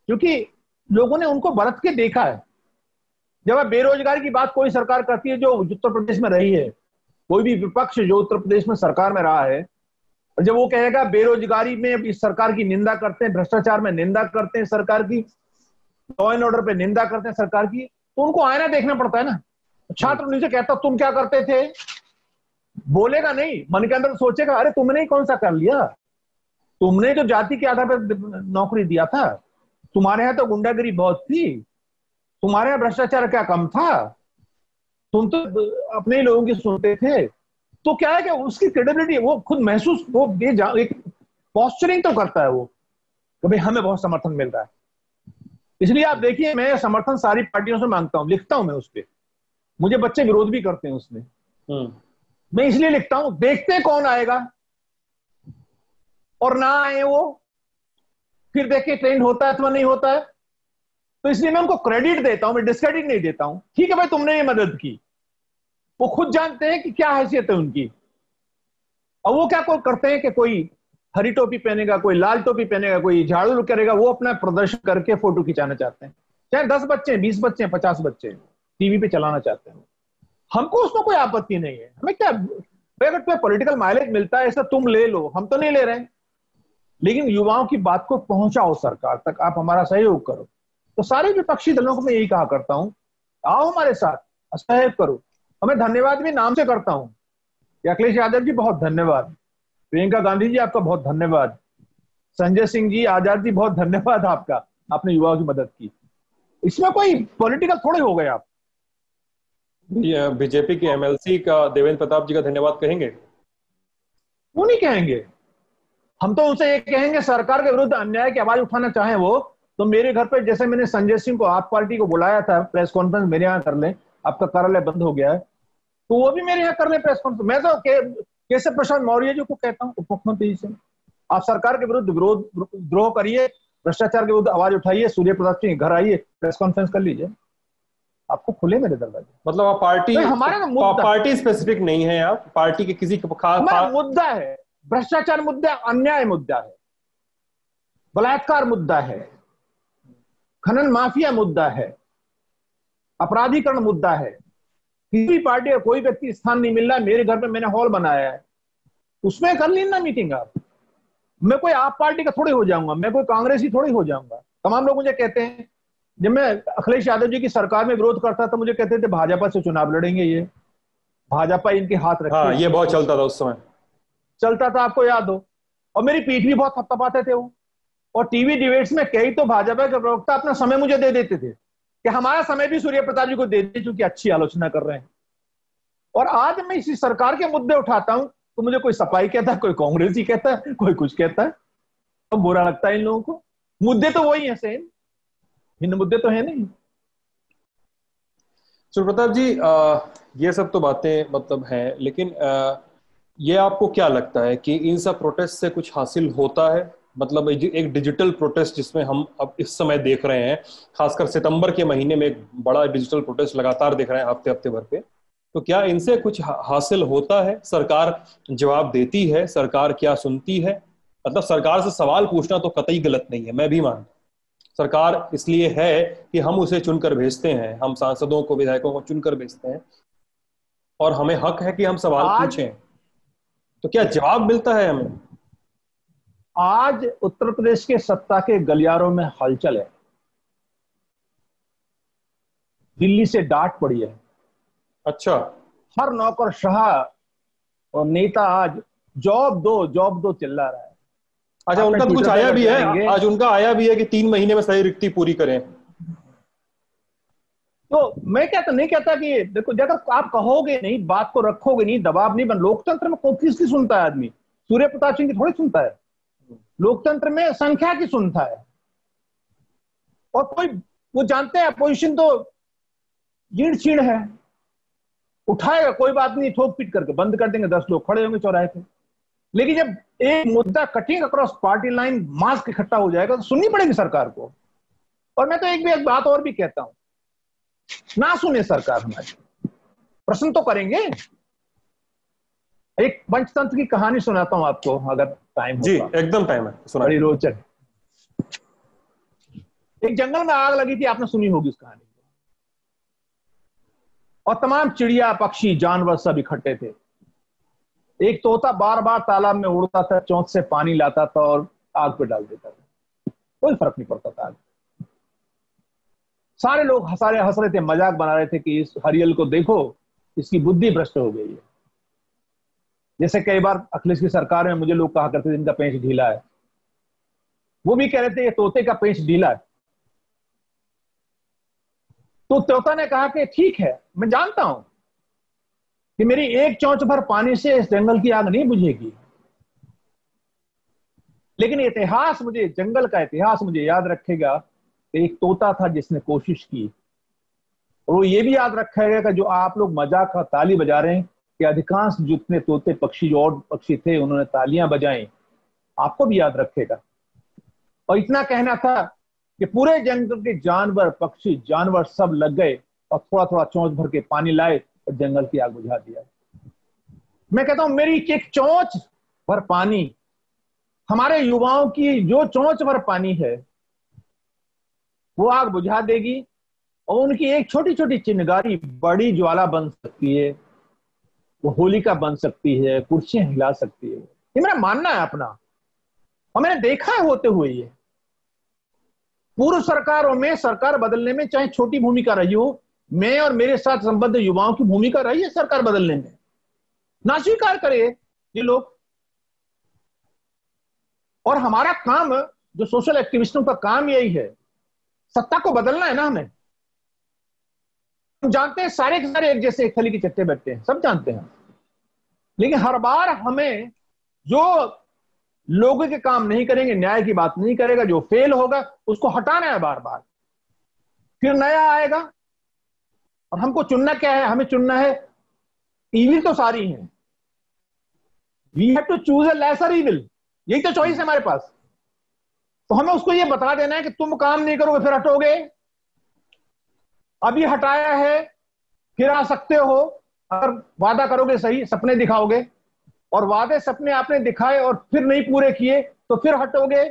क्योंकि लोगों ने उनको बरत के देखा है। जब आप बेरोजगारी की बात कोई सरकार करती है जो उत्तर प्रदेश में रही है, कोई भी विपक्ष जो उत्तर प्रदेश में सरकार में रहा है, और जब वो कहेगा बेरोजगारी में इस सरकार की निंदा करते हैं, भ्रष्टाचार में निंदा करते हैं सरकार की, लॉ एंड ऑर्डर पे निंदा करते हैं सरकार की, तो उनको आईना देखना पड़ता है ना। छात्र उनसे कहता तुम क्या करते थे, बोलेगा नहीं, मन के अंदर सोचेगा अरे तुमने ही कौन सा कर लिया, तुमने जो जाति के आधार पर नौकरी दिया था, तुम्हारे यहाँ तो गुंडागिरी बहुत थी, तुम्हारे यहाँ भ्रष्टाचार क्या कम था, तुम तो अपने ही लोगों की सुनते थे। तो क्या है कि उसकी क्रेडिबिलिटी वो खुद महसूस, वो एक पॉस्चरिंग तो करता है वो कि भाई हमें बहुत समर्थन मिल रहा है। इसलिए आप देखिए, मैं समर्थन सारी पार्टियों से मांगता हूं, लिखता हूं मैं उस पर, मुझे बच्चे विरोध भी करते हैं उसमें, मैं इसलिए लिखता हूं, देखते हैं कौन आएगा, और ना आए वो, फिर देखे ट्रेंड होता है अथवा नहीं होता है। तो इसलिए मैं उनको क्रेडिट देता हूं, मैं डिस्क्रेडिट नहीं देता हूं। ठीक है भाई, तुमने ये मदद की, वो खुद जानते हैं कि क्या हैसियत है उनकी। और वो क्या करते हैं कि कोई हरी टोपी पहनेगा, कोई लाल टोपी पहनेगा, कोई झाड़ू करेगा, वो अपना प्रदर्शन करके फोटो खिंचाना चाहते हैं, चाहे 10 बच्चे 20 बच्चे 50 बच्चे टीवी पे चलाना चाहते हैं। हमको उसमें कोई आपत्ति नहीं है, हमें क्या, अगर तुम्हें पॉलिटिकल माइलेज मिलता है ऐसा तुम ले लो, हम तो नहीं ले रहे हैं, लेकिन युवाओं की बात को पहुंचाओ सरकार तक, आप हमारा सहयोग करो। तो सारे विपक्षी दलों को मैं यही कहा करता हूं, आओ हमारे साथ, सहयोग करो। और मैं धन्यवाद भी नाम से करता हूं, अखिलेश यादव जी बहुत धन्यवाद, प्रियंका गांधी जी आपका बहुत धन्यवाद, संजय सिंह जी आजाद जी बहुत धन्यवाद आपका, आपने युवाओं की मदद की। इसमें कोई पॉलिटिकल थोड़े हो गए आप। बीजेपी के एमएलसी का देवेंद्र प्रताप जी का धन्यवाद कहेंगे? वो नहीं कहेंगे, हम तो उनसे ये कहेंगे, सरकार के विरुद्ध अन्याय की आवाज उठाना चाहे वो, तो मेरे घर पे, जैसे मैंने संजय सिंह को आप पार्टी को बुलाया था प्रेस कॉन्फ्रेंस, मेरे यहाँ कर ले, आपका कार्यालय बंद हो गया है, तो वो भी मेरे यहाँ कर ले प्रेस कॉन्फ्रेंस। मैं तो केशव प्रसाद मौर्य जी को कहता हूँ, उप मुख्यमंत्री जी से, आप सरकार के विरुद्ध विद्रोह करिए, भ्रष्टाचार के विरुद्ध आवाज उठाइए, सूर्य प्रताप सिंह घर आइए, प्रेस कॉन्फ्रेंस कर लीजिए, आपको खुले मेरे दरवाजे। मतलब आप पार्टी, तो हमारा पार्टी स्पेसिफिक नहीं है, आप पार्टी के किसी खास मुद्दा है, भ्रष्टाचार मुद्दा, अन्याय मुद्दा है, बलात्कार मुद्दा है, खनन माफिया मुद्दा है, अपराधीकरण मुद्दा है। किसी भी पार्टी का कोई व्यक्ति स्थान नहीं मिल रहा है, मेरे घर पे मैंने हॉल बनाया है, उसमें कर लेना मीटिंग आप। मैं कोई आप पार्टी का थोड़ी हो जाऊंगा, मैं कोई कांग्रेसी थोड़ी हो जाऊंगा। तमाम लोग मुझे कहते हैं, जब मैं अखिलेश यादव जी की सरकार में विरोध करता था, मुझे कहते थे भाजपा से चुनाव लड़ेंगे, ये भाजपा इनके हाथ रखे। हाँ, ये बहुत चलता था उस समय, चलता था, आपको याद हो, और मेरी पीठ भी बहुत थपथपाते थे वो। और टीवी डिबेट्स में कई तो भाजपा के प्रवक्ता अपना समय मुझे दे देते थे कि हमारा समय भी सूर्य प्रताप जी को दे दीजिए, क्योंकि अच्छी आलोचना कर रहे हैं। और आज मैं इसी सरकार के मुद्दे उठाता हूं तो मुझे कोई सपाई कहता है, कोई कांग्रेसी कहता है, कोई कुछ कहता है, तो बुरा लगता है इन लोगों को। मुद्दे तो वही है सेम, भिन्न मुद्दे तो है नहीं। सूर्य प्रताप जी, ये सब तो बातें मतलब हैं, लेकिन ये आपको क्या लगता है कि इन सब प्रोटेस्ट से कुछ हासिल होता है? मतलब एक डिजिटल प्रोटेस्ट जिसमें हम अब इस समय देख रहे हैं, खासकर सितंबर के महीने में एक बड़ा डिजिटल प्रोटेस्ट लगातार देख रहे हैं हफ्ते हफ्ते भर पे, तो क्या इनसे कुछ हासिल होता है? सरकार जवाब देती है? सरकार क्या सुनती है? मतलब सरकार से सवाल पूछना तो कतई गलत नहीं है, मैं भी मानता, सरकार इसलिए है कि हम उसे चुनकर भेजते हैं, हम सांसदों को, विधायकों को चुनकर भेजते हैं, और हमें हक है कि हम सवाल पूछें। तो क्या जवाब मिलता है हमें? आज उत्तर प्रदेश के सत्ता के गलियारों में हलचल है, दिल्ली से डांट पड़ी है। अच्छा। हर नौकरशाह और नेता आज जॉब दो चिल्ला रहा है। अच्छा, आपने उनका तो कुछ ट्विटर पे आया अगर भी है, जाएंगे आज उनका आया भी है कि 3 महीने में सारी रिक्ति पूरी करें। तो मैं कहता नहीं कहता कि देखो, जब आप कहोगे नहीं, बात को रखोगे नहीं, दबाव नहीं बन, लोकतंत्र में कौन किसकी सुनता है आदमी? सूर्य प्रताप सिंह की थोड़ी सुनता है। लोकतंत्र में संख्या की सुनता है। और कोई, वो जानते हैं अपोजिशन तो जीर्ण शीर्ण है, उठाएगा कोई बात नहीं, ठोक पीट करके बंद कर देंगे, 10 लोग खड़े होंगे चौराहे पे। लेकिन जब एक मुद्दा कटिंग अक्रॉस पार्टी लाइन मास इकट्ठा हो जाएगा तो सुननी पड़ेगी सरकार को। और मैं तो एक बात और भी कहता हूं, ना सुने सरकार हमारी, प्रश्न तो करेंगे। एक पंचतंत्र की कहानी सुनाता हूं आपको, अगर टाइम हो। जी एकदम टाइम है, सुना। बड़ी रोचक। एक जंगल में आग लगी थी, आपने सुनी होगी उस कहानी को। और तमाम चिड़िया पक्षी जानवर सब इकट्ठे थे। एक तोता बार बार तालाब में उड़ता था, चोंच से पानी लाता था और आग पे डाल देता था, कोई फर्क नहीं पड़ता था। सारे लोग हंस रहे थे, मजाक बना रहे थे कि इस हरियल को देखो, इसकी बुद्धि भ्रष्ट हो गई है। जैसे कई बार अखिलेश की सरकार में मुझे लोग कहा करते थे इनका पेंच ढीला है, वो भी कह रहे थे ये तोते का पेंच ढीला है। तो तोता ने कहा कि ठीक है, मैं जानता हूं कि मेरी एक चोंच भर पानी से इस जंगल की आग नहीं बुझेगी, लेकिन इतिहास मुझे, जंगल का इतिहास मुझे याद रखेगा कि एक तोता था जिसने कोशिश की। और वो ये भी याद रखेगा कि जो आप लोग मजाक का ताली बजा रहे हैं कि अधिकांश जितने तोते पक्षी, जो और पक्षी थे, उन्होंने तालियां बजाई, आपको भी याद रखेगा। और इतना कहना था कि पूरे जंगल के जानवर, पक्षी, जानवर सब लग गए और थोड़ा थोड़ा चोंच भर के पानी लाए और जंगल की आग बुझा दिया। मैं कहता हूं मेरी एक चोंच भर पानी, हमारे युवाओं की जो चोंच भर पानी है, वो आग बुझा देगी। और उनकी एक छोटी छोटी चिंगारी बड़ी ज्वाला बन सकती है, वो होलिका बन सकती है, कुर्सियां हिला सकती है। ये मेरा मानना है अपना, और मैंने देखा है होते हुए। ये पूर्व सरकारों में, सरकार बदलने में चाहे छोटी भूमिका रही हो, मैं और मेरे साथ संबद्ध युवाओं की भूमिका रही है सरकार बदलने में, ना स्वीकार करे ये लोग। और हमारा काम, जो सोशल एक्टिविस्टों का काम यही है, सत्ता को बदलना है ना हमें। हम जानते हैं सारे के सारे एक जैसे एक थैली के चट्टे बैठते हैं, सब जानते हैं। लेकिन हर बार हमें जो लोगों के काम नहीं करेंगे, न्याय की बात नहीं करेगा, जो फेल होगा उसको हटाना है बार बार, फिर नया आएगा। और हमको चुनना क्या है? हमें चुनना है, इविल तो सारी है, we have to choose a lesser evil, यही तो चॉइस है हमारे पास। तो हमें उसको ये बता देना है कि तुम काम नहीं करोगे फिर हटोगे, अभी हटाया है फिर आ सकते हो, अगर वादा करोगे, सही सपने दिखाओगे, और वादे सपने आपने दिखाए और फिर नहीं पूरे किए तो फिर हटोगे।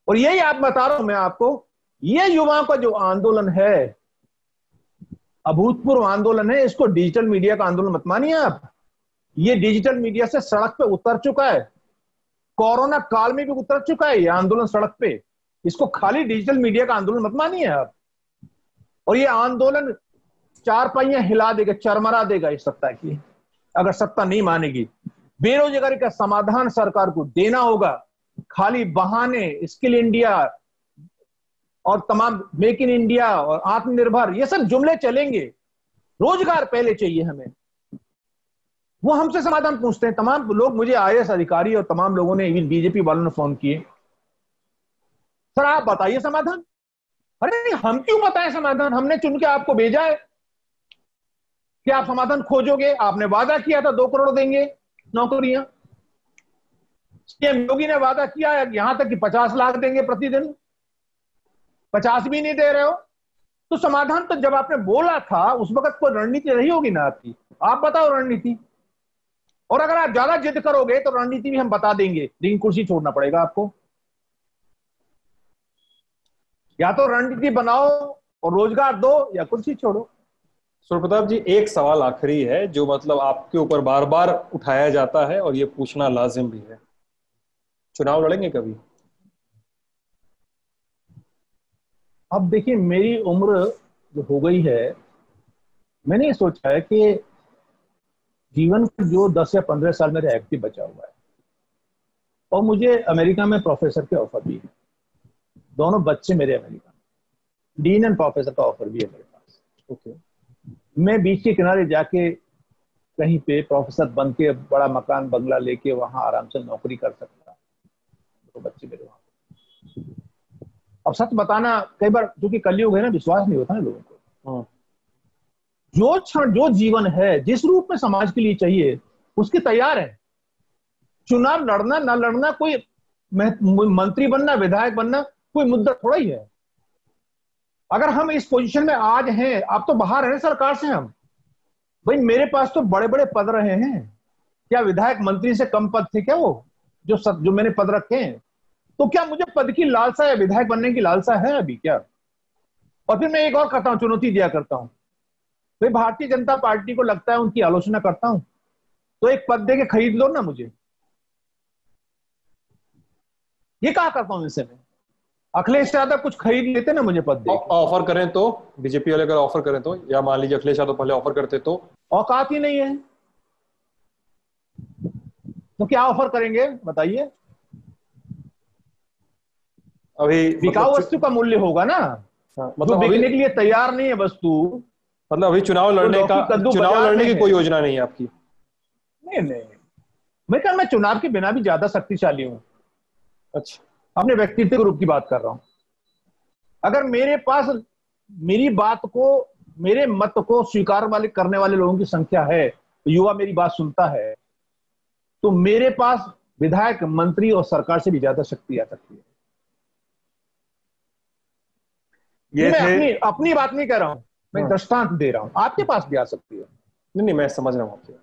और यही आप बता रहा हूं मैं आपको, ये युवाओं का जो आंदोलन है, अभूतपूर्व आंदोलन है, इसको डिजिटल मीडिया का आंदोलन मत मानिए आप। ये डिजिटल मीडिया से सड़क पे उतर चुका है, कोरोना काल में भी उतर चुका है ये आंदोलन सड़क पे। इसको खाली डिजिटल मीडिया का आंदोलन मत मानिए आप। और ये आंदोलन चार पहियां हिला देगा, चरमरा देगा इस सत्ता की, अगर सत्ता नहीं मानेगी। बेरोजगारी का समाधान सरकार को देना होगा। खाली बहाने, स्किल इंडिया और तमाम मेक इन इंडिया और आत्मनिर्भर, ये सब जुमले चलेंगे। रोजगार पहले चाहिए हमें, वो हमसे समाधान पूछते हैं। तमाम लोग, मुझे आईएएस अधिकारी और तमाम लोगों ने, इवन बीजेपी वालों ने फोन किए, सर आप बताइए समाधान। अरे हम क्यों बताएं समाधान? हमने चुन के आपको भेजा है कि आप समाधान खोजोगे। आपने वादा किया था 2 करोड़ देंगे नौकरियां, सीएम योगी ने वादा किया है यहां तक कि 50 लाख देंगे प्रतिदिन, 50 भी नहीं दे रहे हो। तो समाधान तो जब आपने बोला था उस वक्त कोई रणनीति रही होगी ना आपकी, आप बताओ रणनीति। और अगर आप ज्यादा जिद करोगे तो रणनीति भी हम बता देंगे, लेकिन कुर्सी छोड़ना पड़ेगा आपको। या तो रणनीति बनाओ और रोजगार दो, या कुर्सी छोड़ो। सूर्य प्रताप जी, एक सवाल आखिरी है जो मतलब आपके ऊपर बार बार उठाया जाता है और ये पूछना लाजिम भी है, चुनाव लड़ेंगे कभी? अब देखिए, मेरी उम्र जो हो गई है, मैंने ये सोचा है कि जीवन का जो 10 या 15 साल मेरा एक्टिव बचा हुआ है, और मुझे अमेरिका में प्रोफेसर के ऑफर भी है, दोनों बच्चे मेरे अमेरिका में, डीन एंड प्रोफेसर का ऑफर भी है मेरे पास। ओके। मैं बीच के किनारे जाके कहीं पे प्रोफेसर बन के बड़ा मकान बंगला लेके वहां आराम से नौकरी कर सकता, तो बच्चे मेरे वहां। अब सच बताना, कई बार क्योंकि कलयुग है ना, विश्वास नहीं होता ना लोगों को। हाँ। जो क्षण, जो जीवन है, जिस रूप में समाज के लिए चाहिए, उसके तैयार है। चुनाव लड़ना ना लड़ना कोई, मंत्री बनना, विधायक बनना कोई मुद्दा थोड़ा ही है। अगर हम इस पोजीशन में आज हैं, आप तो बाहर हैं सरकार से, हम भाई मेरे पास तो बड़े बड़े पद रहे हैं, क्या विधायक मंत्री से कम पद थे क्या वो, जो मैंने पद रखे हैं? तो क्या मुझे पद की लालसा या विधायक बनने की लालसा है अभी क्या? और फिर मैं एक और करता हूं, चुनौती दिया करता हूं, भाई भारतीय जनता पार्टी को लगता है उनकी आलोचना करता हूं, तो एक पद दे के खरीद लो ना मुझे। ये कहा करता हूं इनसे मैं, अखिलेश यादव कुछ खरीद लेते ना मुझे पद दे के। ऑफर करें तो, बीजेपी वाले अगर ऑफर करें तो, या मान लीजिए अखिलेश यादव पहले ऑफर करते तो? औकात ही नहीं है तो क्या ऑफर करेंगे बताइए? अभी बिकाऊ वस्तु का मूल्य होगा ना, हाँ, जो मतलब अभी, बिकने के लिए तैयार नहीं है वस्तु। मतलब अभी चुनाव तो लड़ने का, लौकी कद्दू चुनाव बाजार लड़ने में की है। कोई योजना नहीं है आपकी? नहीं नहीं, मैं चुनाव के बिना भी ज्यादा शक्तिशाली हूं। अच्छा। अपने व्यक्तित्व के रूप की बात कर रहा हूं। अगर मेरे पास मेरी बात को, मेरे मत को स्वीकार वाले करने वाले लोगों की संख्या है, युवा मेरी बात सुनता है, तो मेरे पास विधायक, मंत्री और सरकार से भी ज्यादा शक्ति आ सकती है। ये मैं थे। अपनी अपनी बात नहीं कह रहा हूं, मैं हाँ। दृष्टांत दे रहा हूं, आपके पास भी आ सकती है। नहीं नहीं, मैं समझ रहा हूँ आपकी बात।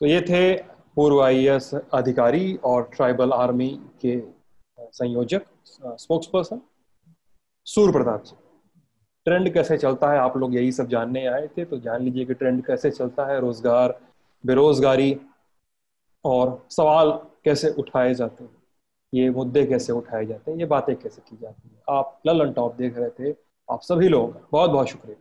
तो ये थे पूर्व आईएएस अधिकारी और ट्राइबल आर्मी के संयोजक, स्पोक्स पर्सन, सूर्य प्रताप जी। ट्रेंड कैसे चलता है, आप लोग यही सब जानने आए थे, तो जान लीजिए कि ट्रेंड कैसे चलता है, रोजगार, बेरोजगारी, और सवाल कैसे उठाए जाते हैं, ये मुद्दे कैसे उठाए जाते हैं, ये बातें कैसे की जाती हैं। आप ललन टॉप देख रहे थे। आप सभी लोगों का बहुत बहुत शुक्रिया।